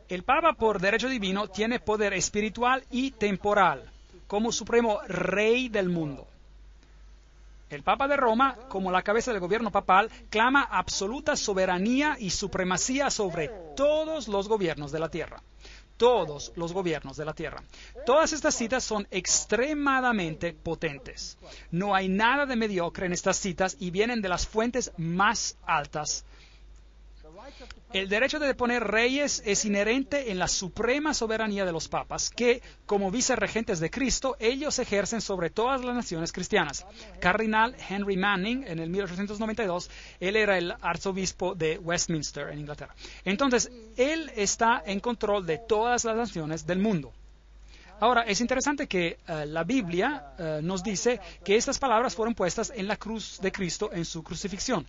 el Papa por derecho divino tiene poder espiritual y temporal como supremo rey del mundo. El Papa de Roma, como la cabeza del gobierno papal, clama absoluta soberanía y supremacía sobre todos los gobiernos de la tierra. Todos los gobiernos de la tierra. Todas estas citas son extremadamente potentes. No hay nada de mediocre en estas citas y vienen de las fuentes más altas. El derecho de deponer reyes es inherente en la suprema soberanía de los papas, que, como vicerregentes de Cristo, ellos ejercen sobre todas las naciones cristianas. Cardinal Henry Manning, en el 1892, él era el arzobispo de Westminster, en Inglaterra. Entonces, él está en control de todas las naciones del mundo. Ahora, es interesante que la Biblia nos dice que estas palabras fueron puestas en la cruz de Cristo en su crucifixión.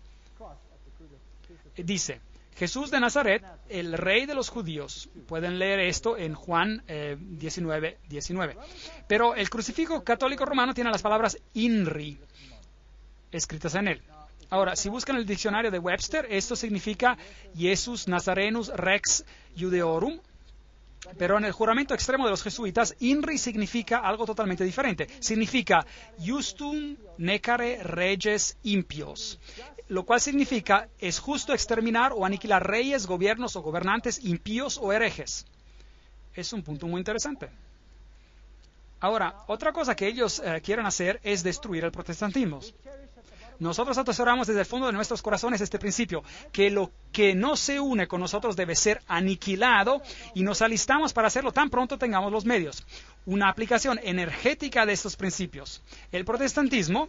Dice: Jesús de Nazaret, el rey de los judíos. Pueden leer esto en Juan 19:19. Pero el crucifijo católico romano tiene las palabras INRI escritas en él. Ahora, si buscan el diccionario de Webster, esto significa Jesus Nazarenus Rex Judeorum. Pero en el juramento extremo de los jesuitas, INRI significa algo totalmente diferente. Significa Justum Necare Reges Impios, lo cual significa es justo exterminar o aniquilar reyes, gobiernos o gobernantes impíos o herejes. Es un punto muy interesante. Ahora, otra cosa que ellos quieren hacer es destruir el protestantismo. Nosotros atesoramos desde el fondo de nuestros corazones este principio, que lo que no se une con nosotros debe ser aniquilado, y nos alistamos para hacerlo tan pronto tengamos los medios. Una aplicación energética de estos principios. El protestantismo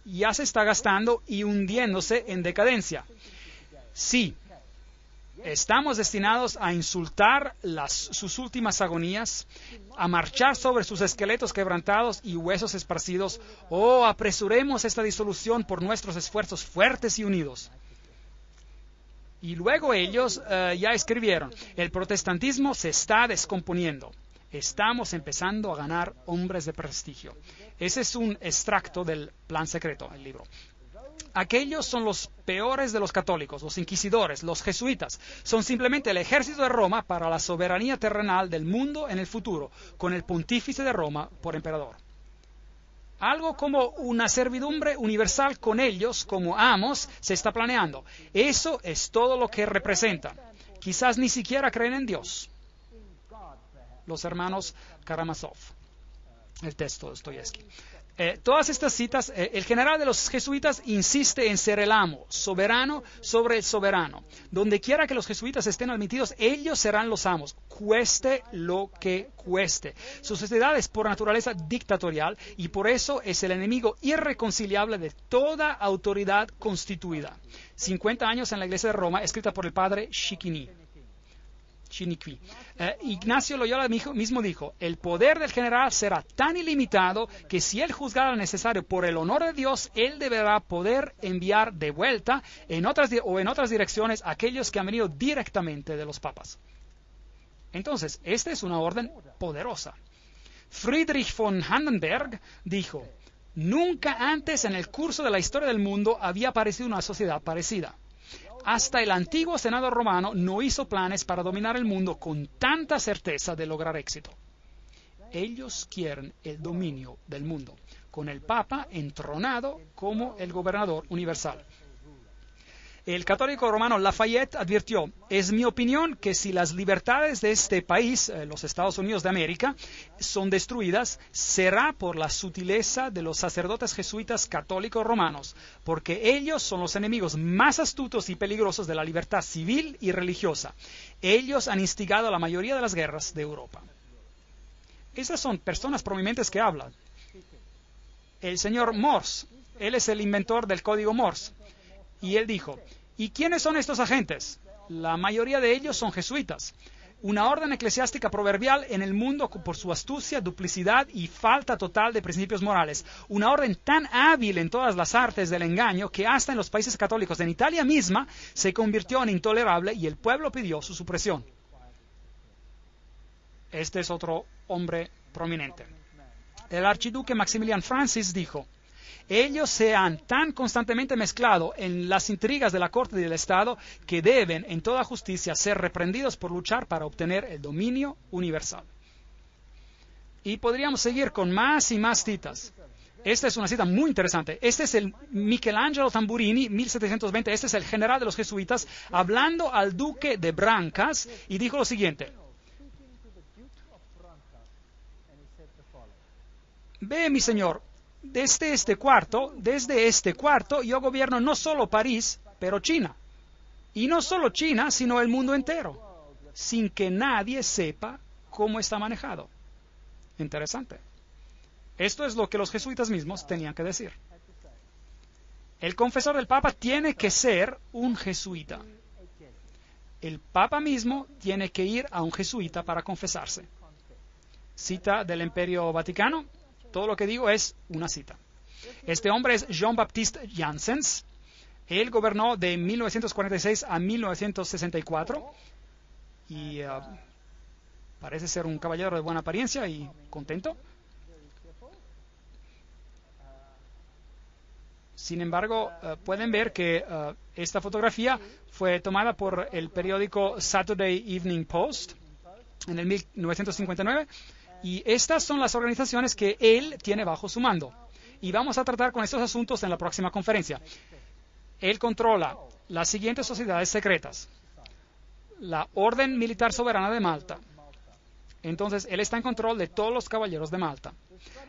ya se está gastando y hundiéndose en decadencia. Sí, estamos destinados a insultar sus últimas agonías, a marchar sobre sus esqueletos quebrantados y huesos esparcidos. Oh, apresuremos esta disolución por nuestros esfuerzos fuertes y unidos. Y luego ellos ya escribieron: el protestantismo se está descomponiendo. Estamos empezando a ganar hombres de prestigio. Ese es un extracto del Plan Secreto, el libro. Aquellos son los peores de los católicos, los inquisidores, los jesuitas. Son simplemente el ejército de Roma para la soberanía terrenal del mundo en el futuro, con el pontífice de Roma por emperador. Algo como una servidumbre universal con ellos como amos se está planeando. Eso es todo lo que representan. Quizás ni siquiera creen en Dios. Los hermanos Karamazov. El texto de Dostoyevsky. Todas estas citas, el general de los jesuitas insiste en ser el amo, soberano sobre el soberano. Donde quiera que los jesuitas estén admitidos, ellos serán los amos, cueste lo que cueste. Su sociedad es por naturaleza dictatorial y por eso es el enemigo irreconciliable de toda autoridad constituida. 50 años en la iglesia de Roma, escrita por el padre Schichini. Chiniquí. Ignacio Loyola mismo dijo, el poder del general será tan ilimitado que si él juzgara necesario por el honor de Dios, él deberá poder enviar de vuelta en otras direcciones a aquellos que han venido directamente de los papas. Entonces, esta es una orden poderosa. Friedrich von Hardenberg dijo, nunca antes en el curso de la historia del mundo había aparecido una sociedad parecida. Hasta el antiguo Senado romano no hizo planes para dominar el mundo con tanta certeza de lograr éxito. Ellos quieren el dominio del mundo, con el Papa entronado como el gobernador universal. El católico romano Lafayette advirtió, es mi opinión que si las libertades de este país, los Estados Unidos de América, son destruidas, será por la sutileza de los sacerdotes jesuitas católicos romanos, porque ellos son los enemigos más astutos y peligrosos de la libertad civil y religiosa. Ellos han instigado la mayoría de las guerras de Europa. Esas son personas prominentes que hablan. El señor Morse, él es el inventor del código Morse, y él dijo, ¿y quiénes son estos agentes? La mayoría de ellos son jesuitas. Una orden eclesiástica proverbial en el mundo por su astucia, duplicidad y falta total de principios morales. Una orden tan hábil en todas las artes del engaño que hasta en los países católicos, en Italia misma, se convirtió en intolerable y el pueblo pidió su supresión. Este es otro hombre prominente. El archiduque Maximilian Francis dijo, ellos se han tan constantemente mezclado en las intrigas de la corte y del Estado que deben, en toda justicia, ser reprendidos por luchar para obtener el dominio universal. Y podríamos seguir con más y más citas. Esta es una cita muy interesante. Este es el Michelangelo Tamburini, 1720. Este es el general de los jesuitas, hablando al duque de Brancas, y dijo lo siguiente. Ve, mi señor, desde este cuarto, yo gobierno no solo París, pero China. Y no solo China, sino el mundo entero, sin que nadie sepa cómo está manejado. Interesante. Esto es lo que los jesuitas mismos tenían que decir. El confesor del Papa tiene que ser un jesuita. El Papa mismo tiene que ir a un jesuita para confesarse. Cita del Imperio Vaticano. Todo lo que digo es una cita. Este hombre es Jean-Baptiste Janssens. Él gobernó de 1946 a 1964 y parece ser un caballero de buena apariencia y contento. Sin embargo, pueden ver que esta fotografía fue tomada por el periódico Saturday Evening Post en el 1959. Y estas son las organizaciones que él tiene bajo su mando. Y vamos a tratar con estos asuntos en la próxima conferencia. Él controla las siguientes sociedades secretas. La Orden Militar Soberana de Malta. Entonces, él está en control de todos los caballeros de Malta.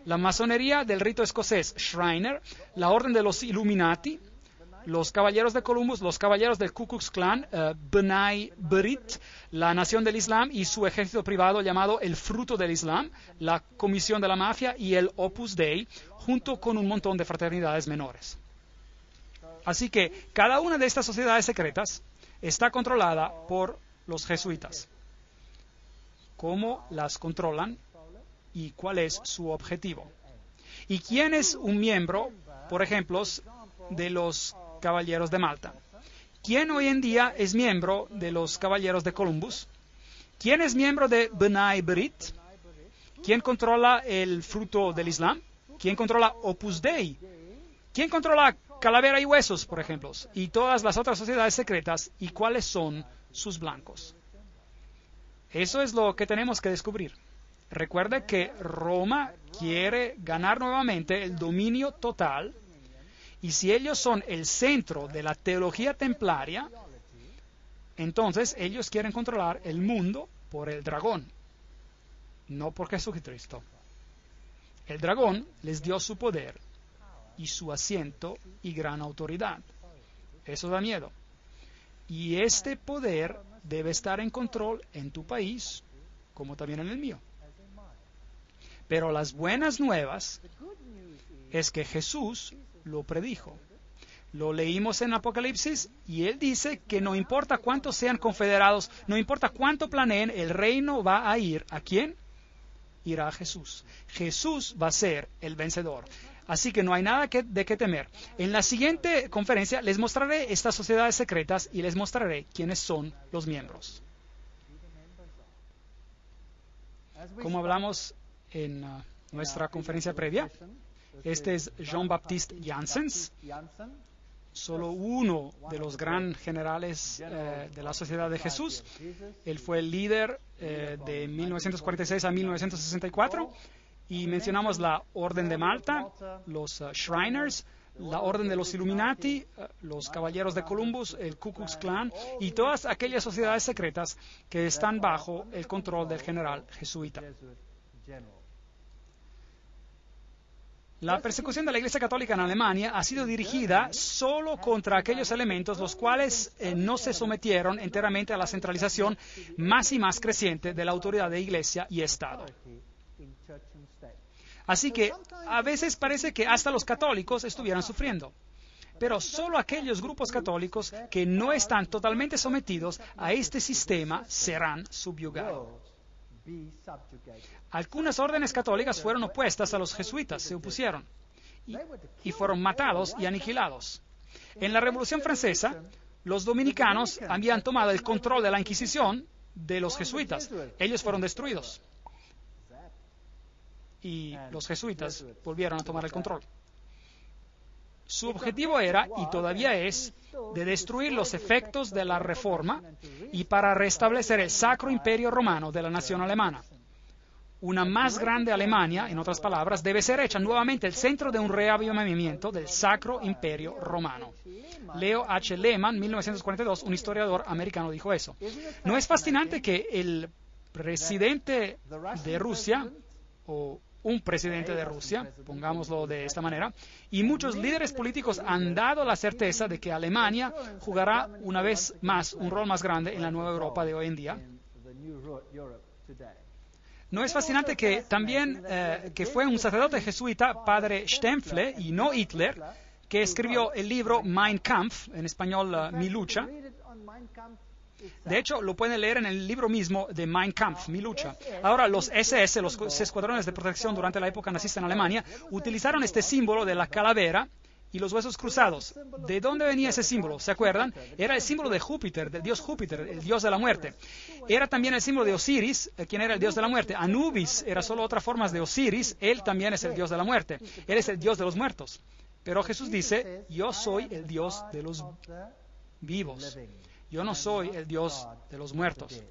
La masonería del rito escocés Shriner, la Orden de los Illuminati, los caballeros de Columbus, los caballeros del Ku Klux Klan, B'nai B'rith, la Nación del Islam y su ejército privado llamado el Fruto del Islam, la Comisión de la Mafia y el Opus Dei, junto con un montón de fraternidades menores. Así que cada una de estas sociedades secretas está controlada por los jesuitas. ¿Cómo las controlan y cuál es su objetivo? ¿Y quién es un miembro, por ejemplo, de los Caballeros de Malta? ¿Quién hoy en día es miembro de los Caballeros de Columbus? ¿Quién es miembro de B'nai B'rith? ¿Quién controla el Fruto del Islam? ¿Quién controla Opus Dei? ¿Quién controla Calavera y Huesos, por ejemplo? Y todas las otras sociedades secretas. ¿Y cuáles son sus blancos? Eso es lo que tenemos que descubrir. Recuerde que Roma quiere ganar nuevamente el dominio total. Y si ellos son el centro de la teología templaria, entonces ellos quieren controlar el mundo por el dragón, no por Jesucristo. El dragón les dio su poder y su asiento y gran autoridad. Eso da miedo. Y este poder debe estar en control en tu país, como también en el mío. Pero las buenas nuevas es que Jesús lo predijo. Lo leímos en Apocalipsis y él dice que no importa cuántos sean confederados, no importa cuánto planeen, el reino va a ir. ¿A quién? Irá a Jesús. Jesús va a ser el vencedor. Así que no hay nada de qué temer. En la siguiente conferencia les mostraré estas sociedades secretas y les mostraré quiénes son los miembros. Como hablamos en nuestra conferencia previa, este es Jean-Baptiste Janssens, solo uno de los gran generales de la Sociedad de Jesús. Él fue el líder de 1946 a 1964. Y mencionamos la Orden de Malta, los Shriners, la Orden de los Illuminati, los Caballeros de Columbus, el Ku Klux Klan y todas aquellas sociedades secretas que están bajo el control del general jesuita. La persecución de la Iglesia Católica en Alemania ha sido dirigida solo contra aquellos elementos los cuales no se sometieron enteramente a la centralización más y más creciente de la autoridad de Iglesia y Estado. Así que a veces parece que hasta los católicos estuvieran sufriendo. Pero solo aquellos grupos católicos que no están totalmente sometidos a este sistema serán subyugados. Algunas órdenes católicas fueron opuestas a los jesuitas, se opusieron y fueron matados y aniquilados. En la Revolución Francesa, los dominicanos habían tomado el control de la Inquisición de los jesuitas. Ellos fueron destruidos. Y los jesuitas volvieron a tomar el control. Su objetivo era, y todavía es, de destruir los efectos de la Reforma y para restablecer el Sacro Imperio Romano de la nación alemana. Una más grande Alemania, en otras palabras, debe ser hecha nuevamente el centro de un reavivamiento del Sacro Imperio Romano. Leo H. Lehman, 1942, un historiador americano, dijo eso. ¿No es fascinante que el presidente de Rusia, o un presidente de Rusia, pongámoslo de esta manera, y muchos líderes políticos han dado la certeza de que Alemania jugará una vez más un rol más grande en la nueva Europa de hoy en día? ¿No es fascinante que también que fue un sacerdote jesuita, padre Stempfle, y no Hitler, que escribió el libro Mein Kampf, en español Mi lucha? De hecho, lo pueden leer en el libro mismo de Mein Kampf, Mi lucha. Ahora, los SS, los escuadrones de protección durante la época nazista en Alemania, utilizaron este símbolo de la calavera y los huesos cruzados. ¿De dónde venía ese símbolo? ¿Se acuerdan? Era el símbolo de Júpiter, del dios Júpiter, el dios de la muerte. Era también el símbolo de Osiris, quien era el dios de la muerte. Anubis era solo otra forma de Osiris, él también es el dios de la muerte. Él es el dios de los muertos. Pero Jesús dice, yo soy el dios de los vivos. Yo no soy el Dios de los muertos.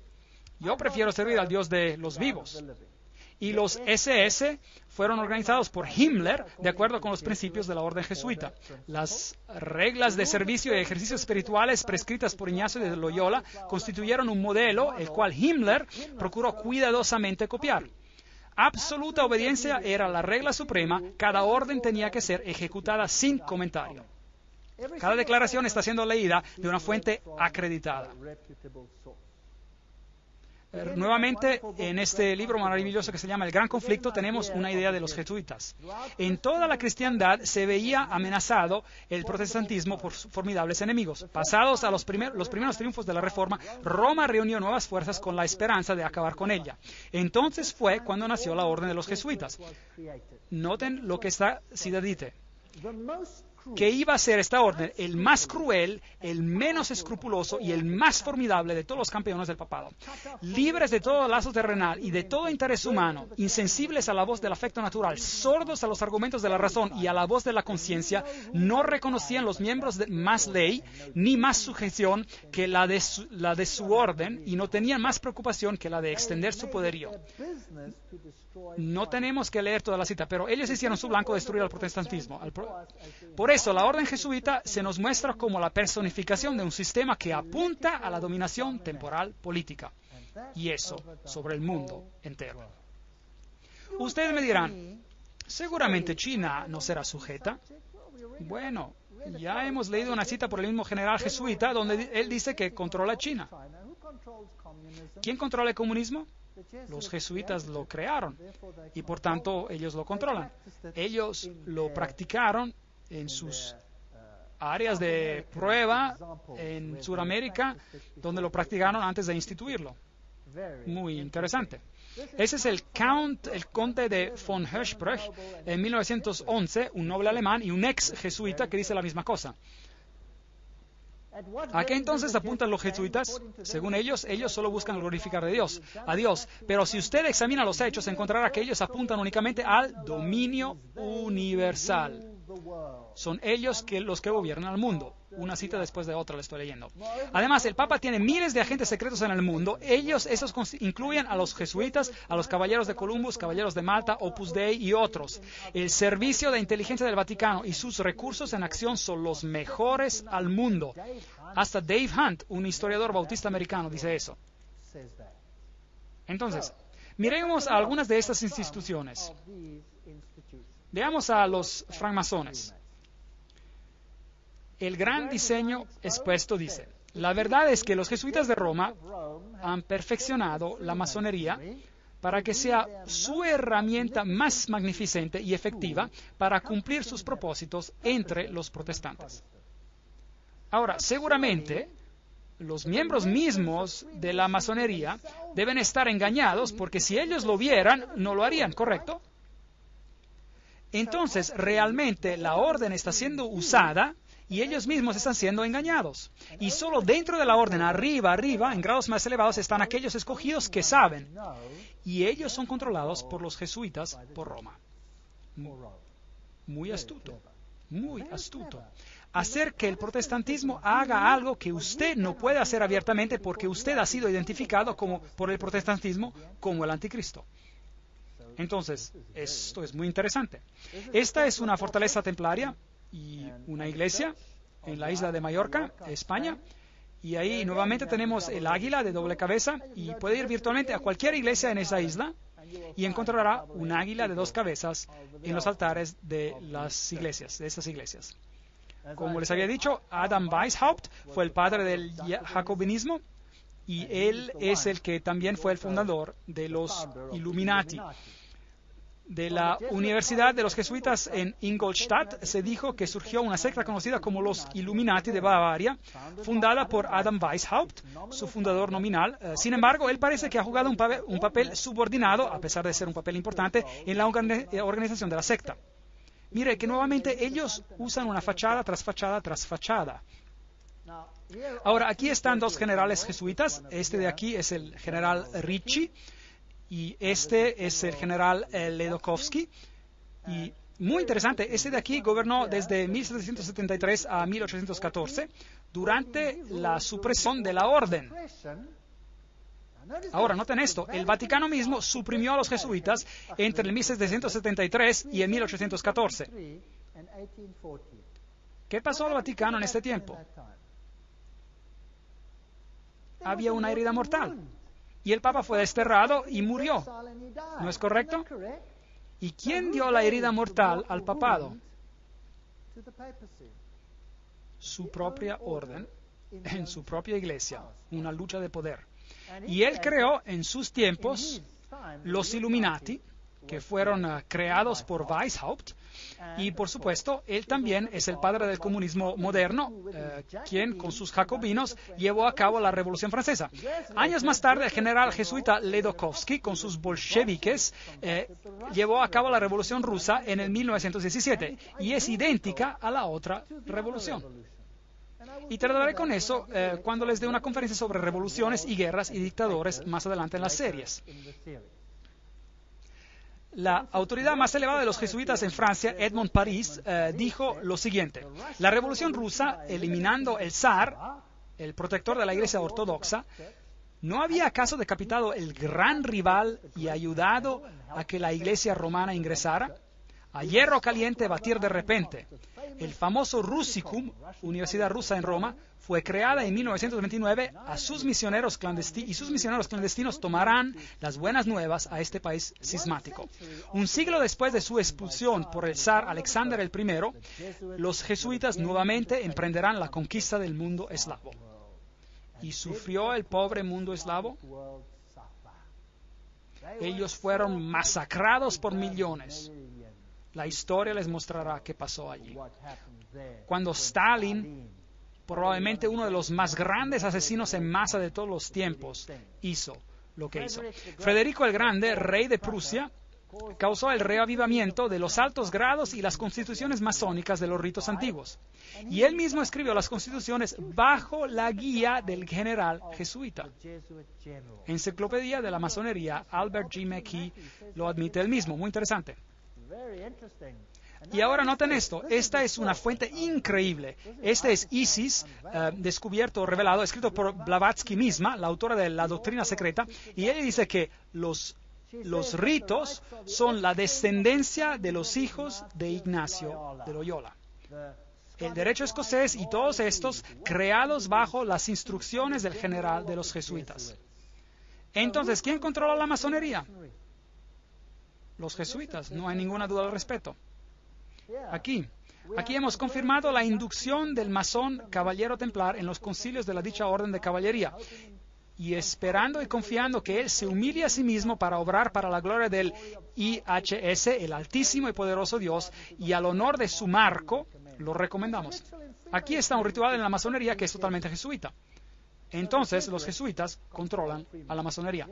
Yo prefiero servir al Dios de los vivos. Y los SS fueron organizados por Himmler de acuerdo con los principios de la orden jesuita. Las reglas de servicio y ejercicios espirituales prescritas por Ignacio de Loyola constituyeron un modelo el cual Himmler procuró cuidadosamente copiar. Absoluta obediencia era la regla suprema. Cada orden tenía que ser ejecutada sin comentario. Cada declaración está siendo leída de una fuente acreditada. Nuevamente, en este libro maravilloso que se llama El Gran Conflicto, tenemos una idea de los jesuitas. En toda la cristiandad se veía amenazado el protestantismo por formidables enemigos. Pasados a los primeros triunfos de la Reforma, Roma reunió nuevas fuerzas con la esperanza de acabar con ella. Entonces fue cuando nació la Orden de los Jesuitas. Noten lo que esta cita dice. Que iba a ser esta orden el más cruel, el menos escrupuloso y el más formidable de todos los campeones del papado. Libres de todo lazo terrenal y de todo interés humano, insensibles a la voz del afecto natural, sordos a los argumentos de la razón y a la voz de la conciencia, no reconocían los miembros de más ley ni más sujeción que la de su orden y no tenían más preocupación que la de extender su poderío. No tenemos que leer toda la cita, pero ellos hicieron su blanco destruir al protestantismo. Por eso, la orden jesuita se nos muestra como la personificación de un sistema que apunta a la dominación temporal política, y eso sobre el mundo entero. Ustedes me dirán, seguramente China no será sujeta. Bueno, ya hemos leído una cita por el mismo general jesuita donde él dice que controla China. ¿Quién controla el comunismo? Los jesuitas lo crearon y por tanto ellos lo controlan. Ellos lo practicaron en sus áreas de prueba en Sudamérica donde lo practicaron antes de instituirlo. Muy interesante. Ese es el conde de von Hirschberg, en 1911, un noble alemán y un ex jesuita que dice la misma cosa. ¿A qué entonces apuntan los jesuitas? Según ellos solo buscan glorificar a Dios. Pero si usted examina los hechos, encontrará que ellos apuntan únicamente al dominio universal. Son ellos los que gobiernan al mundo. Una cita después de otra le estoy leyendo. Además, el Papa tiene miles de agentes secretos en el mundo. Esos incluyen a los jesuitas, a los caballeros de Columbus, caballeros de Malta, Opus Dei y otros. El servicio de inteligencia del Vaticano y sus recursos en acción son los mejores al mundo. Hasta Dave Hunt, un historiador bautista americano, dice eso. Entonces, miremos a algunas de estas instituciones. Veamos a los francmasones. El gran diseño expuesto dice: la verdad es que los jesuitas de Roma han perfeccionado la masonería para que sea su herramienta más magnificente y efectiva para cumplir sus propósitos entre los protestantes. Ahora, seguramente, los miembros mismos de la masonería deben estar engañados porque si ellos lo vieran, no lo harían, ¿correcto? Entonces, realmente la orden está siendo usada y ellos mismos están siendo engañados. Y solo dentro de la orden, arriba, en grados más elevados, están aquellos escogidos que saben. Y ellos son controlados por los jesuitas por Roma. Muy astuto, muy astuto. Hacer que el protestantismo haga algo que usted no puede hacer abiertamente porque usted ha sido identificado por el protestantismo como el anticristo. Entonces, esto es muy interesante. Esta es una fortaleza templaria y una iglesia en la isla de Mallorca, España. Y ahí nuevamente tenemos el águila de doble cabeza y puede ir virtualmente a cualquier iglesia en esa isla y encontrará un águila de dos cabezas en los altares de las iglesias, de esas iglesias. Como les había dicho, Adam Weishaupt fue el padre del jacobinismo y él es el que también fue el fundador de los Illuminati. De la Universidad de los Jesuitas en Ingolstadt se dijo que surgió una secta conocida como los Illuminati de Bavaria, fundada por Adam Weishaupt, su fundador nominal. Sin embargo, él parece que ha jugado un papel subordinado, a pesar de ser un papel importante, en la organización de la secta. Mire que nuevamente ellos usan una fachada tras fachada tras fachada. Ahora, aquí están dos generales jesuitas. Este de aquí es el general Ricci. Y este es el general Ledokowski. Y muy interesante, este de aquí gobernó desde 1773 a 1814 durante la supresión de la orden. Ahora, noten esto, el Vaticano mismo suprimió a los jesuitas entre el 1773 y el 1814. ¿Qué pasó al Vaticano en este tiempo? Había una herida mortal. Y el Papa fue desterrado y murió. ¿No es correcto? ¿Y quién dio la herida mortal al papado? Su propia orden, en su propia iglesia, una lucha de poder. Y él creó en sus tiempos los Illuminati, que fueron creados por Weishaupt, y por supuesto, él también es el padre del comunismo moderno, quien con sus jacobinos llevó a cabo la Revolución Francesa. Años más tarde, el general jesuita Ledokowski, con sus bolcheviques, llevó a cabo la Revolución Rusa en el 1917, y es idéntica a la otra revolución. Y trataré con eso cuando les dé una conferencia sobre revoluciones y guerras y dictadores más adelante en las series. La autoridad más elevada de los jesuitas en Francia, Edmond Paris, dijo lo siguiente: la Revolución Rusa, eliminando el zar, el protector de la Iglesia ortodoxa, ¿no había acaso decapitado el gran rival y ayudado a que la Iglesia romana ingresara? A hierro caliente batir de repente. El famoso Russicum, Universidad Rusa en Roma, fue creada en 1929 y sus misioneros clandestinos tomarán las buenas nuevas a este país cismático. Un siglo después de su expulsión por el zar Alexander I, los jesuitas nuevamente emprenderán la conquista del mundo eslavo. ¿Y sufrió el pobre mundo eslavo? Ellos fueron masacrados por millones. La historia les mostrará qué pasó allí. cuando Stalin, probablemente uno de los más grandes asesinos en masa de todos los tiempos, hizo lo que hizo. Federico el Grande, rey de Prusia, causó el reavivamiento de los altos grados y las constituciones masónicas de los ritos antiguos. Y él mismo escribió las constituciones bajo la guía del general jesuita. Enciclopedia de la Masonería, Albert G. McKee lo admite él mismo. Muy interesante. Y ahora noten esto, esta es una fuente increíble. Este es Isis, descubierto, revelado, escrito por Blavatsky misma, la autora de la doctrina secreta, y ella dice que los ritos son la descendencia de los hijos de Ignacio de Loyola. El derecho escocés y todos estos creados bajo las instrucciones del general de los jesuitas. Entonces, ¿quién controla la masonería? Los jesuitas, no hay ninguna duda al respecto. Aquí hemos confirmado la inducción del masón caballero templar en los concilios de la dicha orden de caballería, y esperando y confiando que él se humille a sí mismo para obrar para la gloria del IHS, el altísimo y poderoso Dios, y al honor de su marco, lo recomendamos. Aquí está un ritual en la masonería que es totalmente jesuita. Entonces, los jesuitas controlan a la masonería.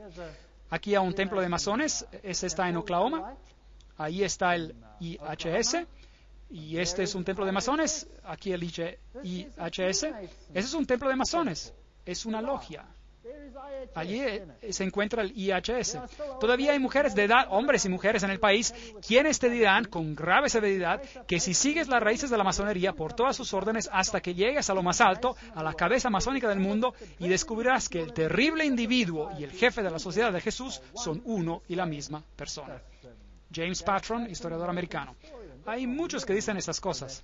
Aquí hay un templo de masones, ese está en Oklahoma, ahí está el IHS, y este es un templo de masones, aquí el IHS, ese es un templo de masones, es una logia. Allí se encuentra el IHS. Todavía hay mujeres de edad, hombres y mujeres en el país, quienes te dirán con grave severidad que si sigues las raíces de la masonería por todas sus órdenes hasta que llegues a lo más alto, a la cabeza masónica del mundo, y descubrirás que el terrible individuo y el jefe de la sociedad de Jesús son uno y la misma persona. James Patron, historiador americano. Hay muchos que dicen estas cosas.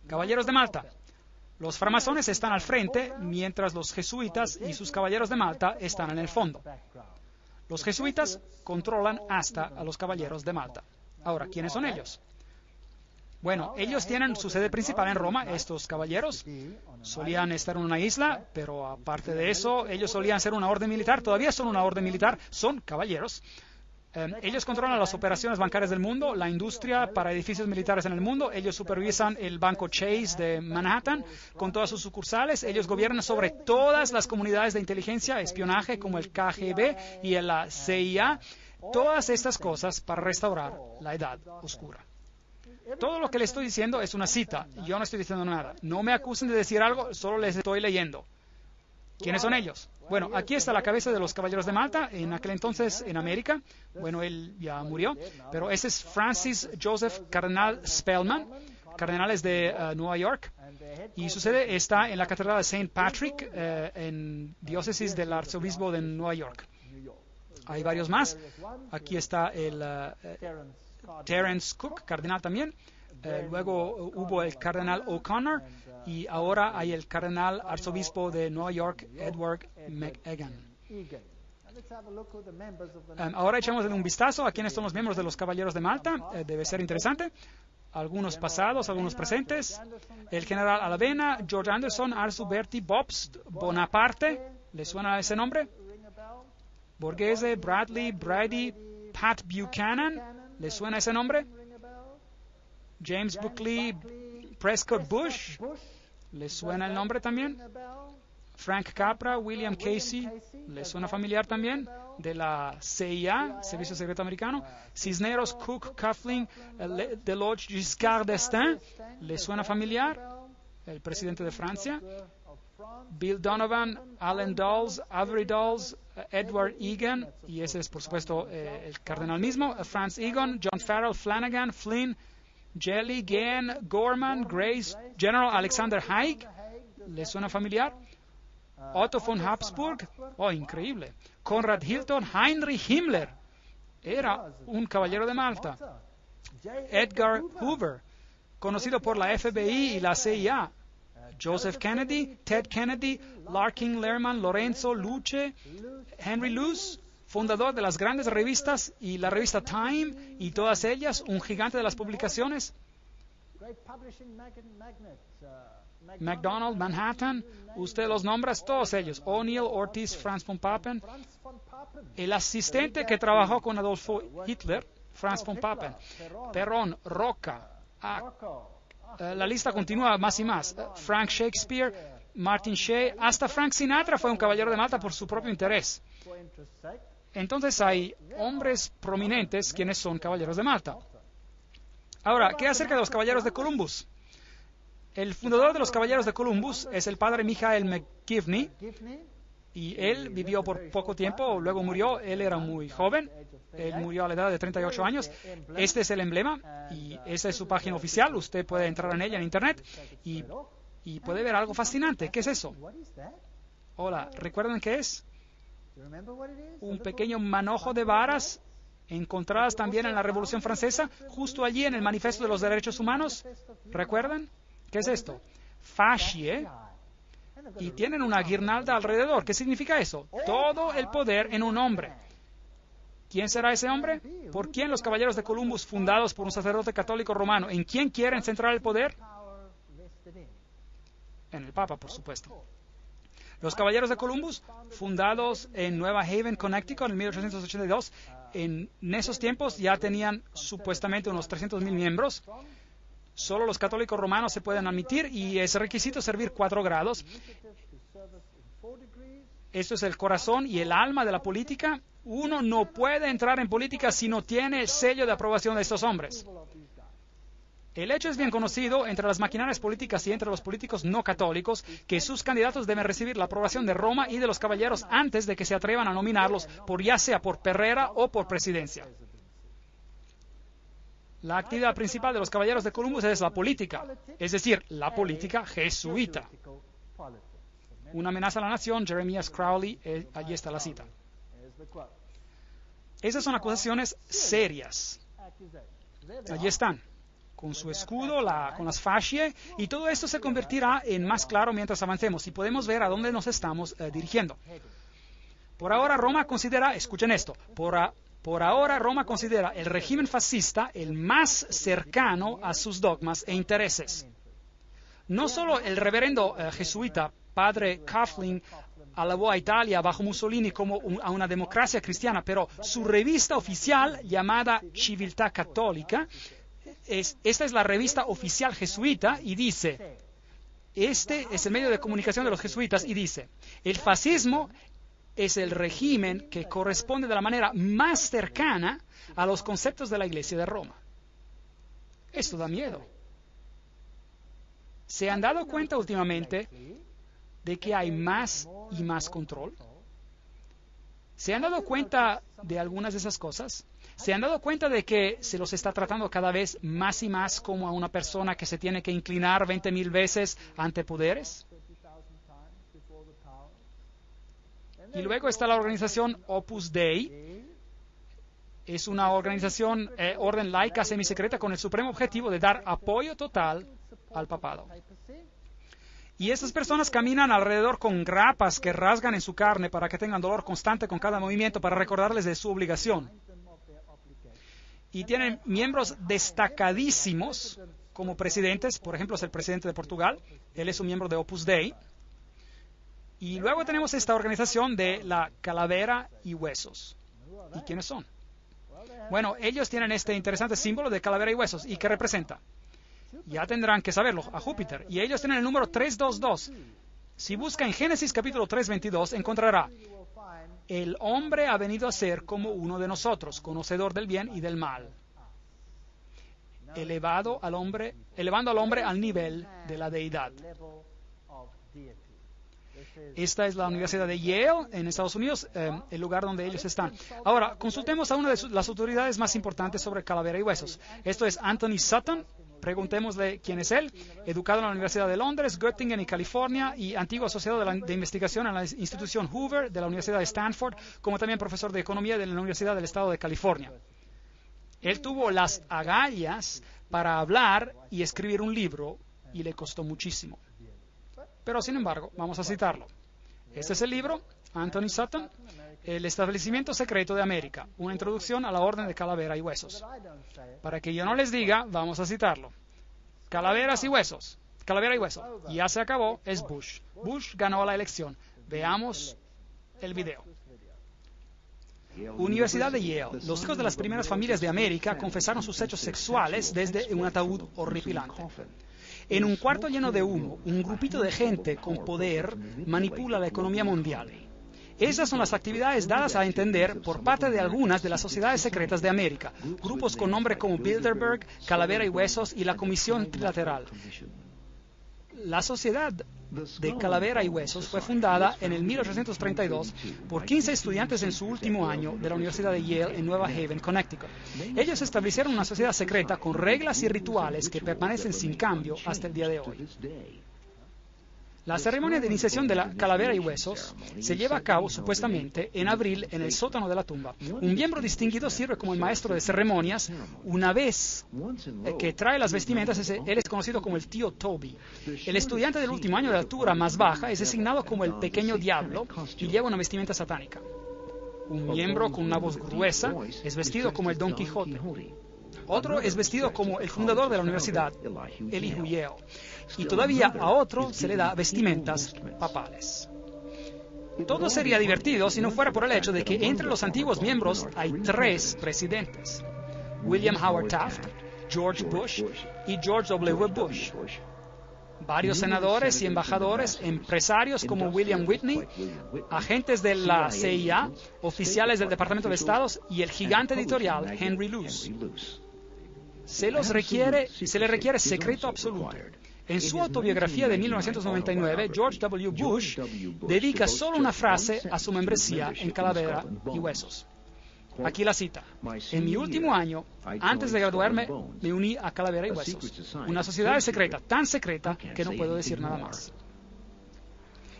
Caballeros de Malta. Los framasones están al frente, mientras los jesuitas y sus caballeros de Malta están en el fondo. Los jesuitas controlan hasta a los caballeros de Malta. Ahora, ¿quiénes son ellos? Bueno, ellos tienen su sede principal en Roma. Estos caballeros solían estar en una isla, pero aparte de eso, ellos solían ser una orden militar. Todavía son una orden militar, son caballeros. Ellos controlan las operaciones bancarias del mundo, la industria para edificios militares en el mundo. Ellos supervisan el banco Chase de Manhattan con todas sus sucursales. Ellos gobiernan sobre todas las comunidades de inteligencia, espionaje como el KGB y la CIA. Todas estas cosas para restaurar la Edad Oscura. Todo lo que les estoy diciendo es una cita. Yo no estoy diciendo nada. No me acusen de decir algo, solo les estoy leyendo. ¿Quiénes son ellos? Bueno, aquí está la cabeza de los caballeros de Malta, en aquel entonces en América. Bueno, él ya murió, pero ese es Francis Joseph Cardenal Spellman, cardenales de Nueva York, y su sede está en la Catedral de St. Patrick, en diócesis del arzobispo de Nueva York. Hay varios más. Aquí está el Terence Cook, cardenal también. Luego hubo el cardenal O'Connor y ahora hay el cardenal arzobispo de Nueva York, Edward McEgan. Ahora echamos un vistazo a quiénes son los miembros de los Caballeros de Malta. Debe ser interesante. Algunos pasados, algunos presentes. El general Alavena, George Anderson, Arthur Bertie, Bobst, Bonaparte. ¿Le suena ese nombre? Borghese, Bradley, Brady, Pat Buchanan. ¿Le suena ese nombre? James Buckley, Prescott Bush. ¿Le suena el nombre también? Frank Capra, William Casey. ¿Le suena familiar también? De la CIA, Servicio Secreto Americano. Cisneros, Cook, Coughlin, Deloge, Giscard d'Estaing. ¿Le suena familiar? El presidente de Francia. Bill Donovan, Allen Dulles, Avery Dulles, Edward Egan, y ese es por supuesto el cardenal mismo. Franz Egon, John Farrell, Flanagan, Flynn, Jelly, Gann, Gorman, Grace, General Alexander Haig. ¿Le suena familiar? Otto von Habsburg. Oh, increíble. Conrad Hilton, Heinrich Himmler. Era un caballero de Malta. Edgar Hoover, conocido por la FBI y la CIA. Joseph Kennedy, Ted Kennedy, Larkin Lerman, Lorenzo Luce, Henry Luce, fundador de las grandes revistas y la revista Time y todas ellas, un gigante de las publicaciones. McDonald, Manhattan, usted los nombra, todos ellos. O'Neill, Ortiz, Franz von Papen. El asistente que trabajó con Adolfo Hitler, Franz von Papen. Perón, Roca, la lista continúa más y más. Frank Shakespeare, Martin Shea, hasta Frank Sinatra fue un caballero de Malta por su propio interés. Entonces hay hombres prominentes quienes son caballeros de Malta. Ahora, ¿qué acerca de los caballeros de Columbus? El fundador de los caballeros de Columbus es el padre Michael McGivney, y él vivió por poco tiempo, luego murió. Él era muy joven, él murió a la edad de 38 años. Este es el emblema y esta es su página oficial. Usted puede entrar en ella en internet y puede ver algo fascinante. ¿Qué es eso? Hola, ¿recuerdan qué es? Un pequeño manojo de varas encontradas también en la Revolución Francesa, justo allí en el Manifiesto de los Derechos Humanos. ¿Recuerdan? ¿Qué es esto? Fascie. Y tienen una guirnalda alrededor. ¿Qué significa eso? Todo el poder en un hombre. ¿Quién será ese hombre? ¿Por quién los caballeros de Columbus, fundados por un sacerdote católico romano? ¿En quién quieren centrar el poder? En el Papa, por supuesto. Los caballeros de Columbus, fundados en Nueva Haven, Connecticut, en 1882, en esos tiempos ya tenían supuestamente unos 300,000 miembros. Solo los católicos romanos se pueden admitir y es requisito servir 4 grados. Esto es el corazón y el alma de la política. Uno no puede entrar en política si no tiene el sello de aprobación de estos hombres. El hecho es bien conocido entre las maquinarias políticas y entre los políticos no católicos que sus candidatos deben recibir la aprobación de Roma y de los caballeros antes de que se atrevan a nominarlos, ya sea por perrera o por presidencia. La actividad principal de los caballeros de Columbus es la política, es decir, la política jesuita. Una amenaza a la nación, Jeremias Crowley, allí está la cita. Esas son acusaciones serias. Allí están, con su escudo, con las fascie, y todo esto se convertirá en más claro mientras avancemos y podemos ver a dónde nos estamos dirigiendo. Por ahora Roma considera, escuchen esto, por ahora Roma considera el régimen fascista el más cercano a sus dogmas e intereses. No solo el reverendo jesuita padre Coughlin alabó a Italia bajo Mussolini como a una democracia cristiana, pero su revista oficial llamada Civiltà Cattolica, esta es la revista oficial jesuita y dice, este es el medio de comunicación de los jesuitas y dice, el fascismo es el régimen que corresponde de la manera más cercana a los conceptos de la Iglesia de Roma. Esto da miedo. ¿Se han dado cuenta últimamente de que hay más y más control? ¿Se han dado cuenta de algunas de esas cosas? ¿Se han dado cuenta de que se los está tratando cada vez más y más como a una persona que se tiene que inclinar 20,000 veces ante poderes? Y luego está la organización Opus Dei. Es una organización, orden laica semisecreta con el supremo objetivo de dar apoyo total al papado. Y estas personas caminan alrededor con grapas que rasgan en su carne para que tengan dolor constante con cada movimiento para recordarles de su obligación. Y tienen miembros destacadísimos como presidentes. Por ejemplo, es el presidente de Portugal. Él es un miembro de Opus Dei. Y luego tenemos esta organización de la calavera y huesos. ¿Y quiénes son? Bueno, ellos tienen este interesante símbolo de calavera y huesos. ¿Y qué representa? Ya tendrán que saberlo, a Júpiter. Y ellos tienen el número 322. Si busca en Génesis capítulo 3:22, encontrará: el hombre ha venido a ser como uno de nosotros, conocedor del bien y del mal. Elevando al hombre al nivel de la deidad. Esta es la Universidad de Yale, en Estados Unidos, el lugar donde ellos están. Ahora, consultemos a una de las autoridades más importantes sobre calavera y huesos. Esto es Anthony Sutton. Preguntémosle quién es él. Educado en la Universidad de Londres, Göttingen y California, y antiguo asociado de investigación en la institución Hoover de la Universidad de Stanford, como también profesor de economía de la Universidad del Estado de California. Él tuvo las agallas para hablar y escribir un libro, y le costó muchísimo. Pero, sin embargo, vamos a citarlo. Este es el libro, Anthony Sutton, El establecimiento secreto de América, una introducción a la orden de calavera y huesos. Para que yo no les diga, vamos a citarlo. Calaveras y huesos, calavera y hueso. Ya se acabó, es Bush. Bush ganó la elección. Veamos el video. Universidad de Yale. Los hijos de las primeras familias de América confesaron sus hechos sexuales desde un ataúd horripilante. En un cuarto lleno de humo, un grupito de gente con poder manipula la economía mundial. Esas son las actividades dadas a entender por parte de algunas de las sociedades secretas de América, grupos con nombre como Bilderberg, Calavera y Huesos y la Comisión Trilateral. La sociedad de Calavera y Huesos fue fundada en el 1832 por 15 estudiantes en su último año de la Universidad de Yale en Nueva Haven, Connecticut. Ellos establecieron una sociedad secreta con reglas y rituales que permanecen sin cambio hasta el día de hoy. La ceremonia de iniciación de la Calavera y Huesos se lleva a cabo supuestamente en abril en el sótano de la tumba. Un miembro distinguido sirve como el maestro de ceremonias. Una vez que trae las vestimentas, él es conocido como el tío Toby. El estudiante del último año de altura más baja es designado como el pequeño diablo y lleva una vestimenta satánica. Un miembro con una voz gruesa es vestido como el Don Quijote. Otro es vestido como el fundador de la universidad, Elihu Yale. Y todavía a otro se le da vestimentas papales. Todo sería divertido si no fuera por el hecho de que entre los antiguos miembros hay 3 presidentes: William Howard Taft, George Bush y George W. Bush. Varios senadores y embajadores, empresarios como William Whitney, agentes de la CIA, oficiales del Departamento de Estado y el gigante editorial Henry Luce. Se le requiere secreto absoluto. En su autobiografía de 1999, George W. Bush dedica solo una frase a su membresía en Calavera y Huesos. Aquí la cita: en mi último año, antes de graduarme, me uní a Calavera y Huesos, una sociedad secreta, tan secreta que no puedo decir nada más.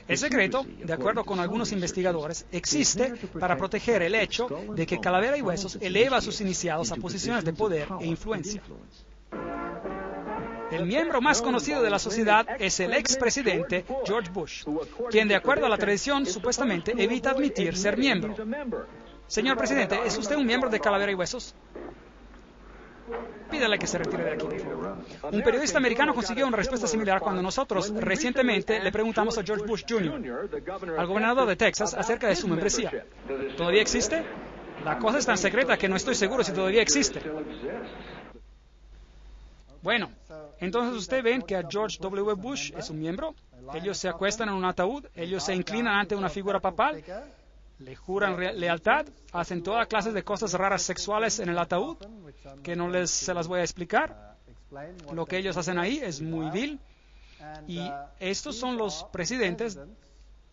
El secreto, de acuerdo con algunos investigadores, existe para proteger el hecho de que Calavera y Huesos eleva a sus iniciados a posiciones de poder e influencia. El miembro más conocido de la sociedad es el expresidente George Bush, quien, de acuerdo a la tradición, supuestamente evita admitir ser miembro. Señor presidente, ¿es usted un miembro de Calavera y Huesos? Pídale que se retire de aquí. Un periodista americano consiguió una respuesta similar cuando nosotros recientemente le preguntamos a George Bush Jr., al gobernador de Texas, acerca de su membresía. ¿Todavía existe? La cosa es tan secreta que no estoy seguro si todavía existe. Bueno, entonces ustedes ven que a George W. Bush es un miembro. Ellos se acuestan en un ataúd, ellos se inclinan ante una figura papal, le juran lealtad, hacen toda clase de cosas raras sexuales en el ataúd, que no se las voy a explicar. Lo que ellos hacen ahí es muy vil. Y estos son los presidentes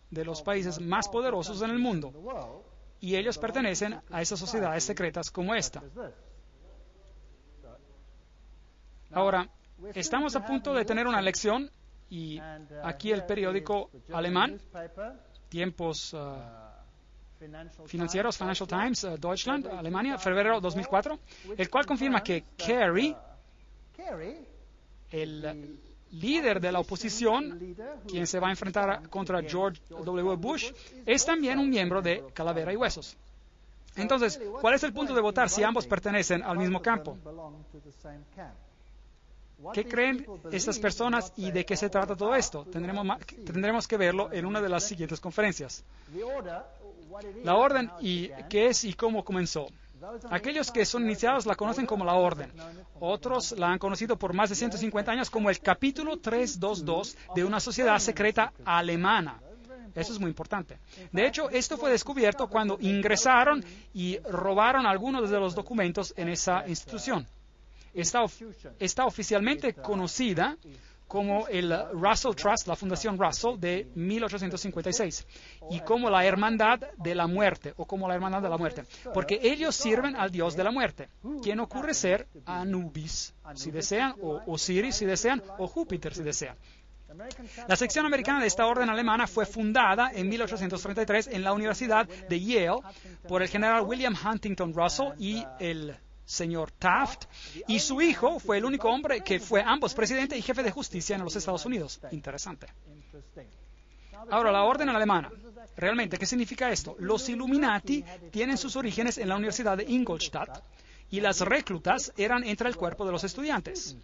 de los países más poderosos en el mundo. Y ellos pertenecen a esas sociedades secretas como esta. Ahora, estamos a punto de tener una elección y aquí el periódico alemán, Tiempos Financieros, Financial Times, Deutschland, Alemania, febrero 2004, el cual confirma que Kerry, el líder de la oposición, quien se va a enfrentar contra George W. Bush, es también un miembro de Calavera y Huesos. Entonces, ¿cuál es el punto de votar si ambos pertenecen al mismo campo? ¿Qué creen estas personas y de qué se trata todo esto? Tendremos que verlo en una de las siguientes conferencias. La orden y qué es y cómo comenzó. Aquellos que son iniciados la conocen como la orden. Otros la han conocido por más de 150 años como el capítulo 322 de una sociedad secreta alemana. Eso es muy importante. De hecho, esto fue descubierto cuando ingresaron y robaron algunos de los documentos en esa institución. Está oficialmente conocida como el Russell Trust, la Fundación Russell de 1856, y como la Hermandad de la Muerte, o como la Hermandad de la Muerte, porque ellos sirven al Dios de la Muerte, quien ocurre ser Anubis, si desean, o Osiris, si desean, o Júpiter, si desean. La sección americana de esta orden alemana fue fundada en 1833 en la Universidad de Yale por el general William Huntington Russell y el señor Taft, y su hijo fue el único hombre que fue ambos presidente y jefe de justicia en los Estados Unidos. Interesante. Ahora, la orden alemana. Realmente, ¿qué significa esto? Los Illuminati tienen sus orígenes en la Universidad de Ingolstadt y las reclutas eran entre el cuerpo de los estudiantes.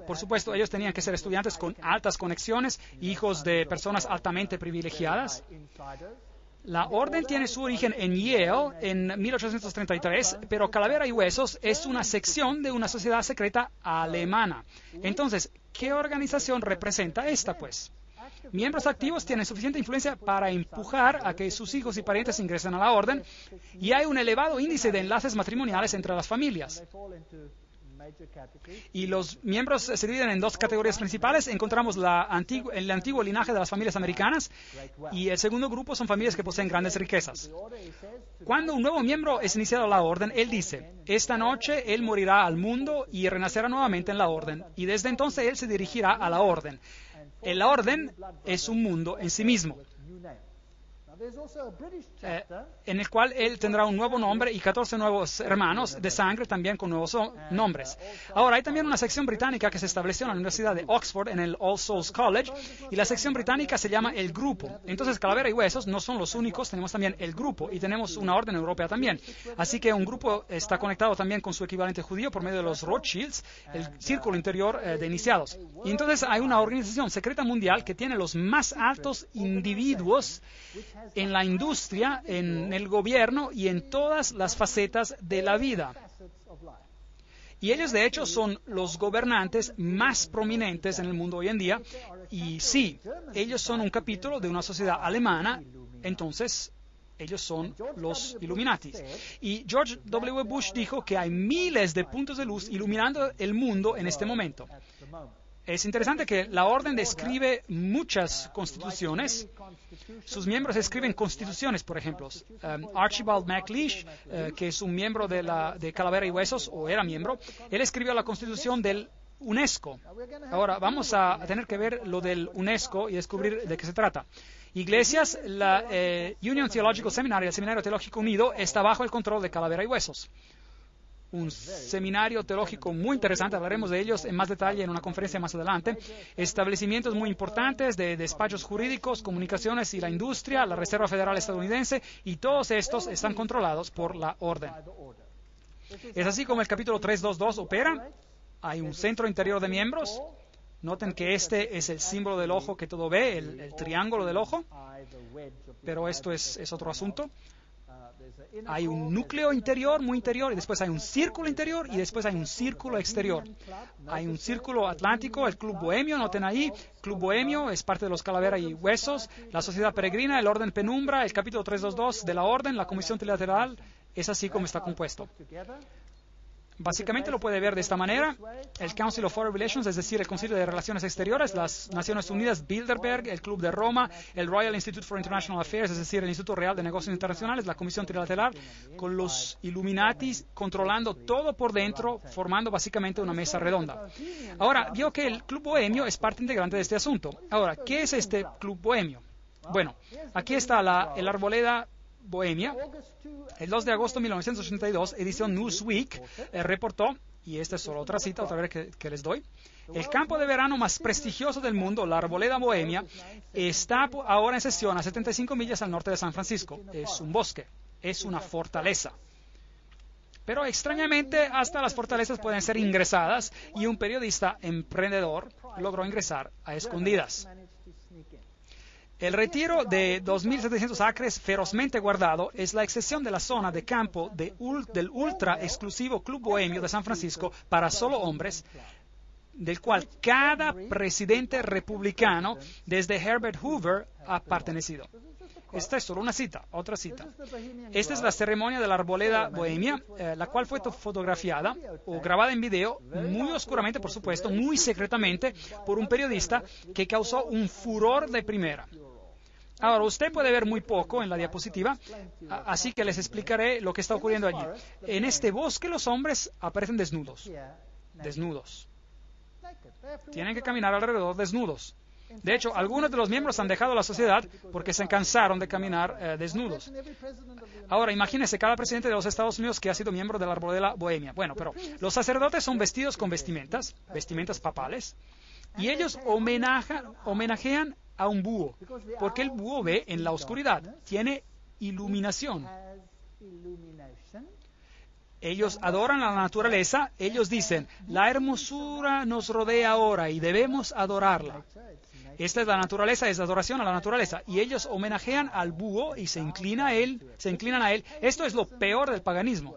Por supuesto, ellos tenían que ser estudiantes con altas conexiones, hijos de personas altamente privilegiadas. La orden tiene su origen en Yale en 1833, pero Calavera y Huesos es una sección de una sociedad secreta alemana. Entonces, ¿qué organización representa esta, pues? Miembros activos tienen suficiente influencia para empujar a que sus hijos y parientes ingresen a la orden, y hay un elevado índice de enlaces matrimoniales entre las familias. Y los miembros se dividen en dos categorías principales. Encontramos el antiguo linaje de las familias americanas, y el segundo grupo son familias que poseen grandes riquezas. Cuando un nuevo miembro es iniciado a la orden, él dice: esta noche él morirá al mundo y renacerá nuevamente en la orden, y desde entonces él se dirigirá a la orden. La orden es un mundo en sí mismo, en el cual él tendrá un nuevo nombre y 14 nuevos hermanos de sangre también con nuevos nombres. Ahora, hay también una sección británica que se estableció en la Universidad de Oxford, en el All Souls College, y la sección británica se llama el Grupo. Entonces, Calavera y Huesos no son los únicos, tenemos también el Grupo, y tenemos una orden europea también. Así que un grupo está conectado también con su equivalente judío por medio de los Rothschilds, el círculo interior de iniciados. Y entonces hay una organización secreta mundial que tiene los más altos individuos en la industria, en el gobierno y en todas las facetas de la vida. Y ellos, de hecho, son los gobernantes más prominentes en el mundo hoy en día. Y sí, ellos son un capítulo de una sociedad alemana, entonces ellos son los Illuminati. Y George W. Bush dijo que hay miles de puntos de luz iluminando el mundo en este momento. Es interesante que la orden describe muchas constituciones. Sus miembros escriben constituciones, por ejemplo. Archibald MacLeish, que es un miembro de Calavera y Huesos, o era miembro, él escribió la constitución del UNESCO. Ahora, vamos a tener que ver lo del UNESCO y descubrir de qué se trata. Iglesias, la Union Theological Seminary, el Seminario Teológico Unido, está bajo el control de Calavera y Huesos. Un seminario teológico muy interesante, hablaremos de ellos en más detalle en una conferencia más adelante. Establecimientos muy importantes de despachos jurídicos, comunicaciones y la industria, la Reserva Federal estadounidense, y todos estos están controlados por la orden. Es así como el capítulo 322 opera. Hay un centro interior de miembros. Noten que este es el símbolo del ojo que todo ve, el triángulo del ojo, pero esto es otro asunto. Hay un núcleo interior, muy interior, y después hay un círculo interior, y después hay un círculo exterior. Hay un círculo atlántico, el Club Bohemio, noten ahí, Club Bohemio es parte de los Calavera y Huesos, la Sociedad Peregrina, el Orden Penumbra, el capítulo 322 de la Orden, la Comisión Trilateral, es así como está compuesto. Básicamente lo puede ver de esta manera: el Council of Foreign Relations, es decir, el Concilio de Relaciones Exteriores, las Naciones Unidas, Bilderberg, el Club de Roma, el Royal Institute for International Affairs, es decir, el Instituto Real de Negocios Internacionales, la Comisión Trilateral, con los Illuminatis controlando todo por dentro, formando básicamente una mesa redonda. Ahora, vio que el Club Bohemio es parte integrante de este asunto. Ahora, ¿qué es este Club Bohemio? Bueno, aquí está el Arboleda Bohemia. El 2 de agosto de 1982, edición Newsweek reportó, y esta es solo otra cita, otra vez que les doy: el campo de verano más prestigioso del mundo, la Arboleda Bohemia, está ahora en sesión a 75 millas al norte de San Francisco. Es un bosque, es una fortaleza. Pero extrañamente, hasta las fortalezas pueden ser ingresadas, y un periodista emprendedor logró ingresar a escondidas. El retiro de 2.700 acres ferozmente guardado es la excepción de la zona de campo del ultra exclusivo Club Bohemio de San Francisco para solo hombres, del cual cada presidente republicano desde Herbert Hoover ha pertenecido. Esta es solo una cita, otra cita. Esta es la ceremonia de la Arboleda Bohemia, la cual fue fotografiada o grabada en video, muy oscuramente, por supuesto, muy secretamente, por un periodista que causó un furor de primera. Ahora, usted puede ver muy poco en la diapositiva, así que les explicaré lo que está ocurriendo allí. En este bosque los hombres aparecen desnudos. Desnudos. Tienen que caminar alrededor desnudos. De hecho, algunos de los miembros han dejado la sociedad porque se cansaron de caminar desnudos. Ahora, imagínense cada presidente de los Estados Unidos que ha sido miembro de la Arboleda Bohemia. Bueno, pero los sacerdotes son vestidos con vestimentas papales, y ellos homenajean a un búho, porque el búho ve en la oscuridad, tiene iluminación. Ellos adoran a la naturaleza. Ellos dicen, la hermosura nos rodea ahora y debemos adorarla. Esta es la naturaleza, es adoración a la naturaleza. Y ellos homenajean al búho y se inclinan a él. Esto es lo peor del paganismo.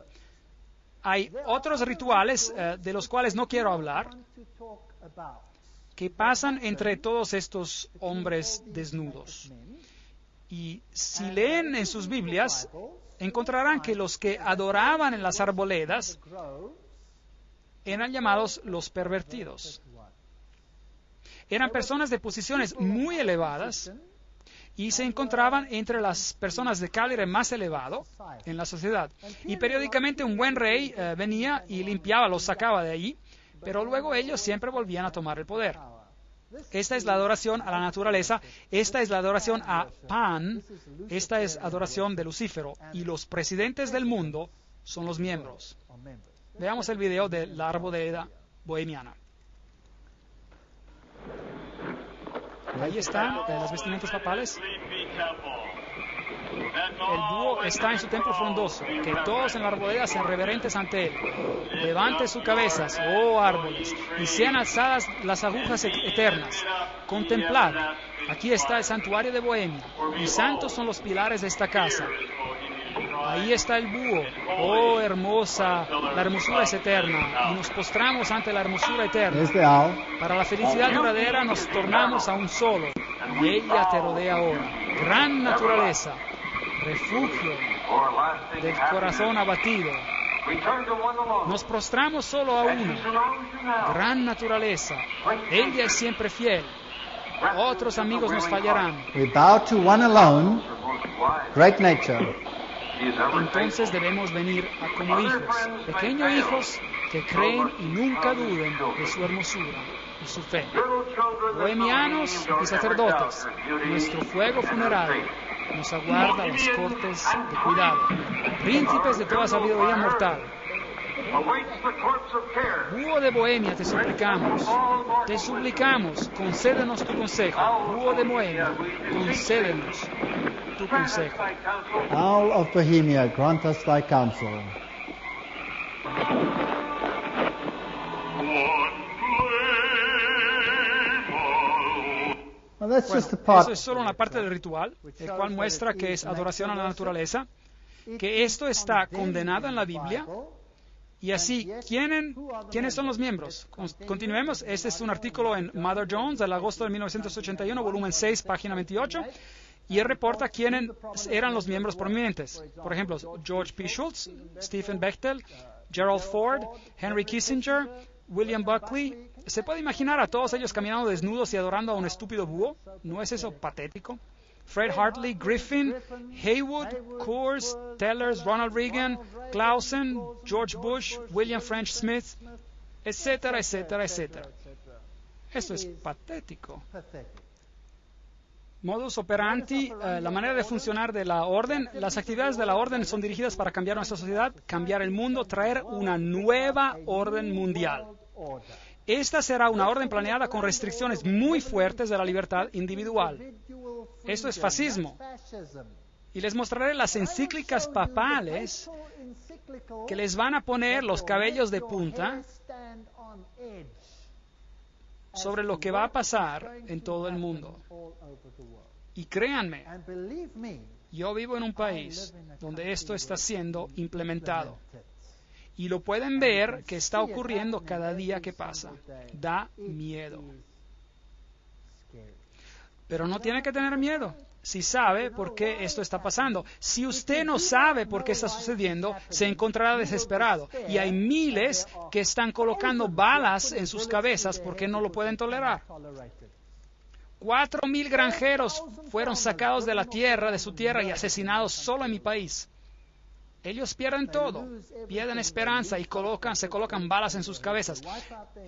Hay otros rituales de los cuales no quiero hablar, que pasan entre todos estos hombres desnudos. Y si leen en sus Biblias, encontrarán que los que adoraban en las arboledas eran llamados los pervertidos. Eran personas de posiciones muy elevadas y se encontraban entre las personas de calibre más elevado en la sociedad. Y periódicamente un buen rey venía y limpiaba, los sacaba de allí, pero luego ellos siempre volvían a tomar el poder. Esta es la adoración a la naturaleza, esta es la adoración a Pan, esta es adoración de Lucífero, y los presidentes del mundo son los miembros. Veamos el video de la arboleda bohemiana. Ahí están las vestimentas papales. El búho está en su templo frondoso, que todos en la arboleda sean reverentes ante él. Levante sus cabezas, oh árboles, y sean alzadas las agujas eternas. Contemplad, aquí está el santuario de Bohemia, y santos son los pilares de esta casa. Ahí está el búho, oh hermosa, la hermosura es eterna, y nos postramos ante la hermosura eterna. Para la felicidad duradera nos tornamos a un solo, y ella te rodea ahora. Gran naturaleza, refugio del corazón abatido. Nos prostramos solo a uno. Gran naturaleza, ella es siempre fiel. Otros amigos nos fallarán. We bow to one alone, great nature. Entonces debemos venir como hijos, pequeños hijos que creen y nunca duden de su hermosura y su fe. Bohemianos y sacerdotes, nuestro fuego funerario nos aguarda a las cortes de cuidado. Príncipes de toda sabiduría mortal, búho de Bohemia, te suplicamos, concédenos tu consejo. Búho de Bohemia, concédenos tu consejo. Owl of Bohemia, grant us thy counsel. Well, that's just the part. Eso es solo una parte del ritual, el cual muestra que es adoración a la naturaleza, que esto está condenado en la Biblia. Y así, ¿quiénes son los miembros? Continuemos. Este es un artículo en Mother Jones del agosto de 1981, volumen 6, página 28. Y él reporta quiénes eran los miembros prominentes. Por ejemplo, George P. Schultz, Stephen Bechtel, Gerald Ford, Henry Kissinger, William Buckley. ¿Se puede imaginar a todos ellos caminando desnudos y adorando a un estúpido búho? ¿No es eso patético? Fred Hartley, Griffin, Haywood, Coors, Tellers, Ronald Reagan, Clausen, George Bush, William French Smith, etcétera, etcétera, etcétera. Esto es patético. Modus operandi, la manera de funcionar de la orden. Las actividades de la orden son dirigidas para cambiar nuestra sociedad, cambiar el mundo, traer una nueva orden mundial. Esta será una orden planeada con restricciones muy fuertes de la libertad individual. Esto es fascismo. Y les mostraré las encíclicas papales que les van a poner los cabellos de punta sobre lo que va a pasar en todo el mundo. Y créanme, yo vivo en un país donde esto está siendo implementado. Y lo pueden ver que está ocurriendo cada día que pasa. Da miedo. Pero no tiene que tener miedo si sabe por qué esto está pasando. Si usted no sabe por qué está sucediendo, se encontrará desesperado. Y hay miles que están colocando balas en sus cabezas porque no lo pueden tolerar. 4,000 granjeros fueron sacados de la tierra, de su tierra, y asesinados solo en mi país. Ellos pierden todo, pierden esperanza y se colocan balas en sus cabezas.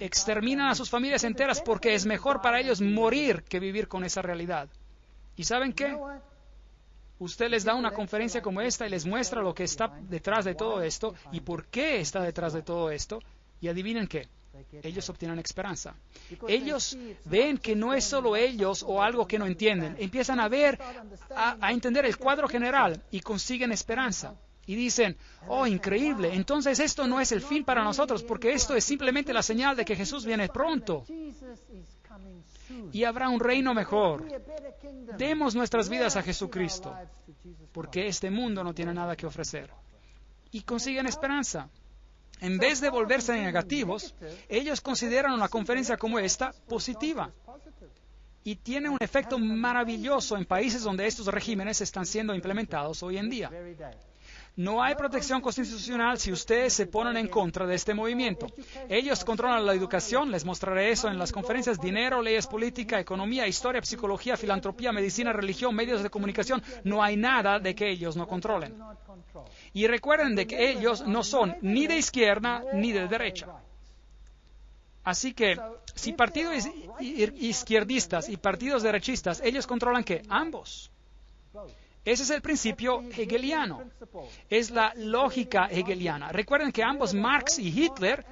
Exterminan a sus familias enteras porque es mejor para ellos morir que vivir con esa realidad. ¿Y saben qué? Usted les da una conferencia como esta y les muestra lo que está detrás de todo esto y por qué está detrás de todo esto. Y adivinen qué, ellos obtienen esperanza. Ellos ven que no es solo ellos o algo que no entienden. Empiezan a ver, a entender el cuadro general y consiguen esperanza. y dicen, oh, increíble, entonces esto no es el fin para nosotros, porque esto es simplemente la señal de que Jesús viene pronto y habrá un reino mejor. Demos nuestras vidas a Jesucristo, porque este mundo no tiene nada que ofrecer. Y consiguen esperanza. En vez de volverse negativos, ellos consideran una conferencia como esta positiva. Y tiene un efecto maravilloso en países donde estos regímenes están siendo implementados hoy en día. No hay protección constitucional si ustedes se ponen en contra de este movimiento. Ellos controlan la educación, les mostraré eso en las conferencias, dinero, leyes políticas, economía, historia, psicología, filantropía, medicina, religión, medios de comunicación. No hay nada de que ellos no controlen. Y recuerden de que ellos no son ni de izquierda ni de derecha. Así que, si partidos izquierdistas y partidos derechistas, ellos controlan ¿qué? Ambos. Ese es el principio hegeliano. Es la lógica hegeliana. Recuerden que ambos Marx y Hitler,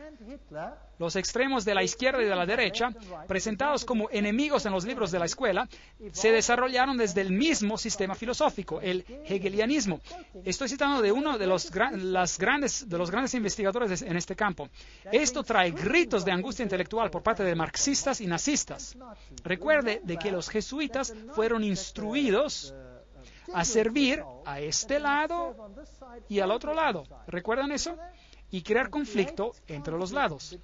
los extremos de la izquierda y de la derecha, presentados como enemigos en los libros de la escuela, se desarrollaron desde el mismo sistema filosófico, el hegelianismo. Estoy citando de uno de los grandes investigadores en este campo. Esto trae gritos de angustia intelectual por parte de marxistas y nazistas. Recuerde de que los jesuitas fueron instruidos a servir a este lado y al otro lado. ¿Recuerdan eso? Y crear conflicto entre los lados.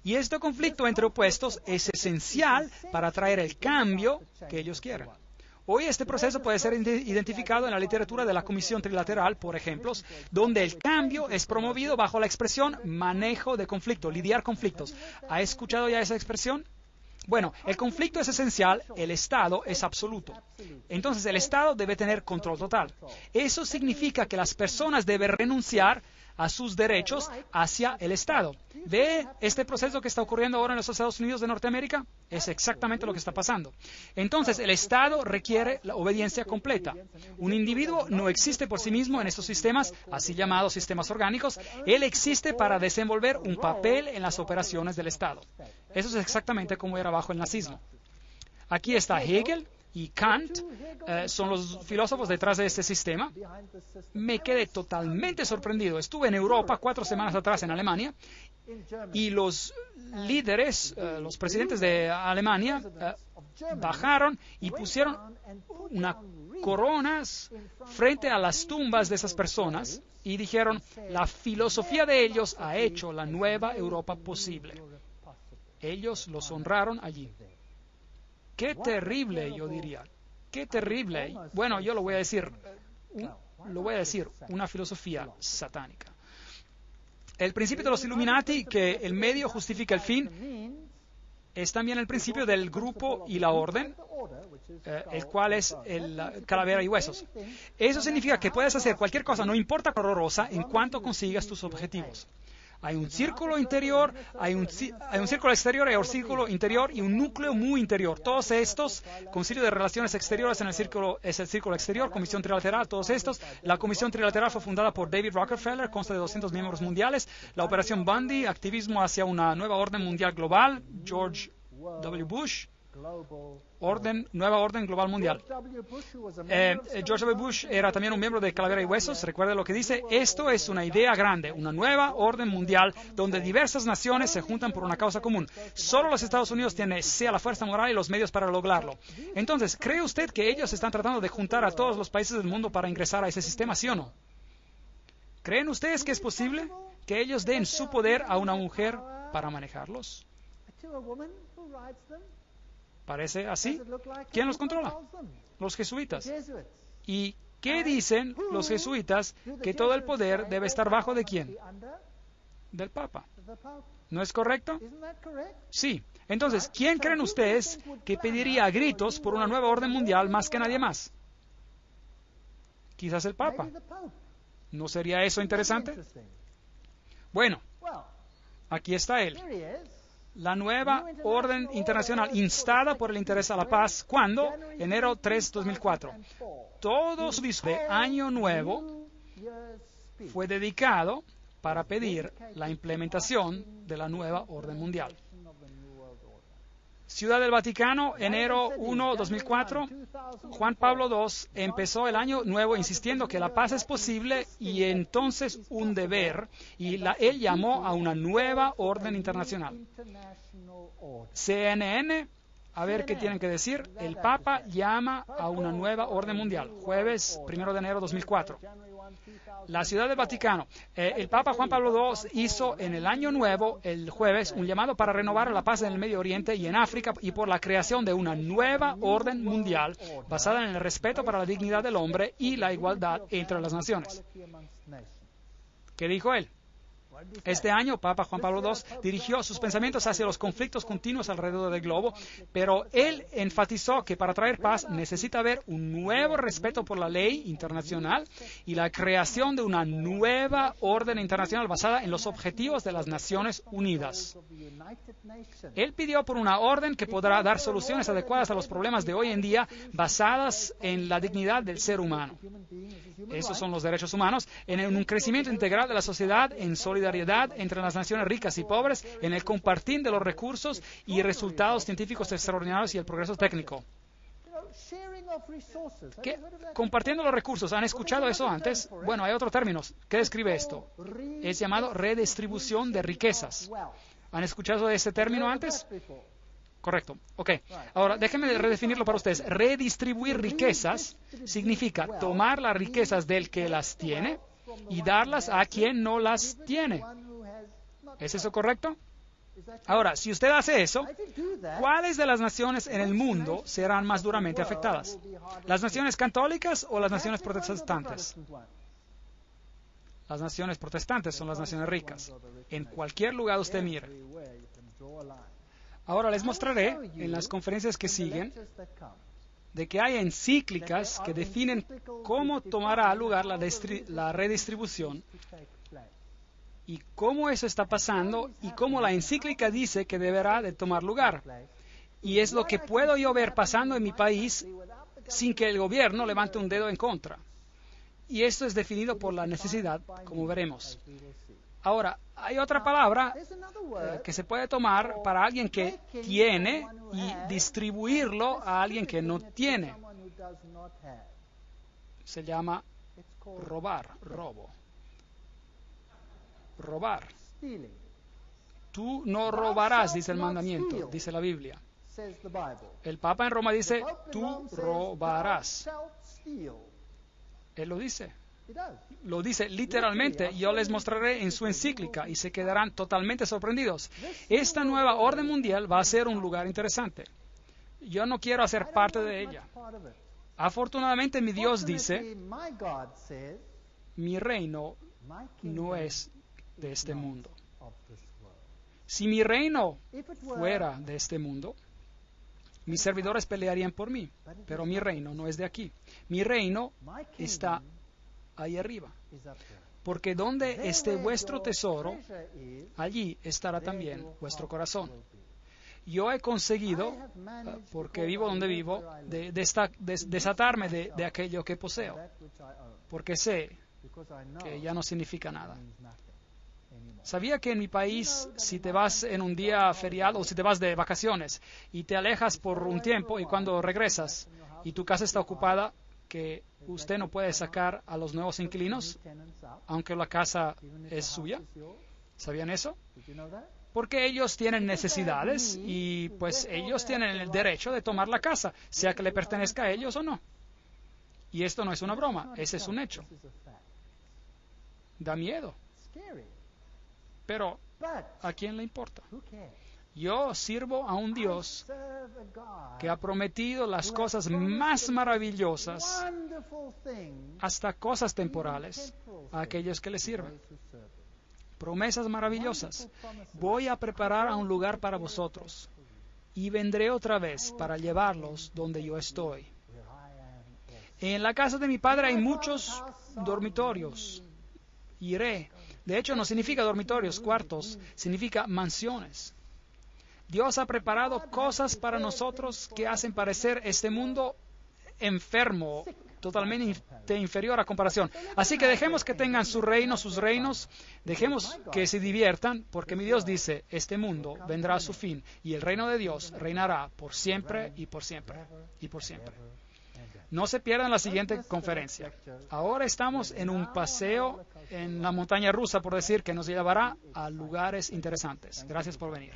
Y este conflicto entre opuestos es esencial para traer el cambio que ellos quieren. Hoy este proceso puede ser identificado en la literatura de la Comisión Trilateral, por ejemplo, donde el cambio es promovido bajo la expresión manejo de conflicto, lidiar conflictos. ¿Ha escuchado ya esa expresión? Bueno, el conflicto es esencial, el Estado es absoluto. Entonces, el Estado debe tener control total. Eso significa que las personas deben renunciar a sus derechos hacia el Estado. ¿Ve este proceso que está ocurriendo ahora en los Estados Unidos de Norteamérica? Es exactamente lo que está pasando. Entonces, el Estado requiere la obediencia completa. Un individuo no existe por sí mismo en estos sistemas, así llamados sistemas orgánicos. Él existe para desenvolver un papel en las operaciones del Estado. Eso es exactamente como era bajo el nazismo. Aquí está Hegel y Kant, son los filósofos detrás de este sistema. Me quedé totalmente sorprendido. Estuve en Europa 4 semanas atrás en Alemania y los líderes, los presidentes de Alemania, bajaron y pusieron unas coronas frente a las tumbas de esas personas y dijeron, la filosofía de ellos ha hecho la nueva Europa posible. Ellos los honraron allí. ¡Qué terrible, yo diría! ¡Qué terrible! Bueno, yo lo voy a decir, una filosofía satánica. El principio de los Illuminati, que el medio justifica el fin, es también el principio del grupo y la orden, el cual es el calavera y huesos. Eso significa que puedes hacer cualquier cosa, no importa cuán horrorosa, en cuanto consigas tus objetivos. Hay un círculo interior, hay un círculo exterior, hay un círculo interior y un núcleo muy interior. Todos estos, Concilio de Relaciones Exteriores es el círculo exterior, Comisión Trilateral, todos estos. La Comisión Trilateral fue fundada por David Rockefeller, consta de 200 miembros mundiales. La Operación Bundy, activismo hacia una nueva orden mundial global, George W. Bush. Nueva orden global mundial. George W. Bush era también un miembro de Calavera y Huesos. Recuerde lo que dice. Esto es una idea grande, una nueva orden mundial donde diversas naciones se juntan por una causa común. Solo los Estados Unidos tienen sea la fuerza moral y los medios para lograrlo. Entonces, ¿cree usted que ellos están tratando de juntar a todos los países del mundo para ingresar a ese sistema, sí o no? ¿Creen ustedes que es posible que ellos den su poder a una mujer para manejarlos? ¿Parece así? ¿Quién los controla? Los jesuitas. ¿Y qué dicen los jesuitas? Que todo el poder debe estar bajo ¿de quién? Del Papa. ¿No es correcto? Sí. Entonces, ¿quién creen ustedes que pediría a gritos por una nueva orden mundial más que nadie más? Quizás el Papa. ¿No sería eso interesante? Bueno, aquí está él. La nueva orden internacional instada por el interés a la paz. ¿Cuándo? Enero 3, 2004. Todo su discurso de Año Nuevo fue dedicado para pedir la implementación de la nueva orden mundial. Ciudad del Vaticano, enero 1, 2004. Juan Pablo II empezó el año nuevo insistiendo que la paz es posible y entonces un deber, y él llamó a una nueva orden internacional. CNN, a ver qué tienen que decir. El Papa llama a una nueva orden mundial, jueves 1 de enero 2004. La Ciudad del Vaticano. El Papa Juan Pablo II hizo en el año nuevo, el jueves, un llamado para renovar la paz en el Medio Oriente y en África y por la creación de una nueva orden mundial basada en el respeto para la dignidad del hombre y la igualdad entre las naciones. ¿Qué dijo él? Este año, Papa Juan Pablo II dirigió sus pensamientos hacia los conflictos continuos alrededor del globo, pero él enfatizó que para traer paz necesita haber un nuevo respeto por la ley internacional y la creación de una nueva orden internacional basada en los objetivos de las Naciones Unidas. Él pidió por una orden que podrá dar soluciones adecuadas a los problemas de hoy en día basadas en la dignidad del ser humano. Esos son los derechos humanos, en un crecimiento integral de la sociedad, en solidaridad entre las naciones ricas y pobres, en el compartir de los recursos y resultados científicos extraordinarios y el progreso técnico. Compartiendo los recursos, ¿han escuchado eso antes? Bueno, hay otro término que describe esto. Es llamado redistribución de riquezas. ¿Han escuchado de ese término antes? Correcto. Ok. Ahora, déjenme redefinirlo para ustedes. Redistribuir riquezas significa tomar las riquezas del que las tiene y darlas a quien no las tiene. ¿Es eso correcto? Ahora, si usted hace eso, ¿cuáles de las naciones en el mundo serán más duramente afectadas? ¿Las naciones católicas o las naciones protestantes? Las naciones protestantes son las naciones ricas. En cualquier lugar usted mire. Ahora les mostraré en las conferencias que siguen de que hay encíclicas que definen cómo tomará lugar la redistribución y cómo eso está pasando y cómo la encíclica dice que deberá de tomar lugar. Y es lo que puedo yo ver pasando en mi país sin que el gobierno levante un dedo en contra. Y esto es definido por la necesidad, como veremos. Ahora, hay otra palabra que se puede tomar para alguien que tiene y distribuirlo a alguien que no tiene. Se llama robar, robo. Robar. Tú no robarás, dice el mandamiento, dice la Biblia. El Papa en Roma dice, tú robarás. Él lo dice. Lo dice literalmente. Yo les mostraré en su encíclica y se quedarán totalmente sorprendidos. Esta nueva orden mundial va a ser un lugar interesante. Yo no quiero hacer parte de ella. Afortunadamente mi Dios dice, mi reino no es de este mundo. Si mi reino fuera de este mundo, mis servidores pelearían por mí, pero mi reino no es de aquí. Mi reino está ahí arriba. Porque donde esté vuestro tesoro, allí estará también vuestro corazón. Yo he conseguido, porque vivo donde vivo, desatarme de aquello que poseo, porque sé que ya no significa nada. ¿Sabía que en mi país, si te vas en un día feriado o si te vas de vacaciones y te alejas por un tiempo y cuando regresas y tu casa está ocupada, que usted no puede sacar a los nuevos inquilinos, aunque la casa es suya? ¿Sabían eso? Porque ellos tienen necesidades y pues ellos tienen el derecho de tomar la casa, sea que le pertenezca a ellos o no. Y esto no es una broma, ese es un hecho. Da miedo. Pero, ¿a quién le importa? Yo sirvo a un Dios que ha prometido las cosas más maravillosas, hasta cosas temporales, a aquellos que le sirven. Promesas maravillosas. Voy a preparar a un lugar para vosotros y vendré otra vez para llevarlos donde yo estoy. En la casa de mi Padre hay muchos dormitorios. Iré. De hecho, no significa dormitorios, cuartos, significa mansiones. Dios ha preparado cosas para nosotros que hacen parecer este mundo enfermo, totalmente inferior a comparación. Así que dejemos que tengan su reino, sus reinos, dejemos que se diviertan, porque mi Dios dice, este mundo vendrá a su fin y el reino de Dios reinará por siempre y por siempre y por siempre. No se pierdan la siguiente conferencia. Ahora estamos en un paseo en la montaña rusa, por decir, que nos llevará a lugares interesantes. Gracias por venir.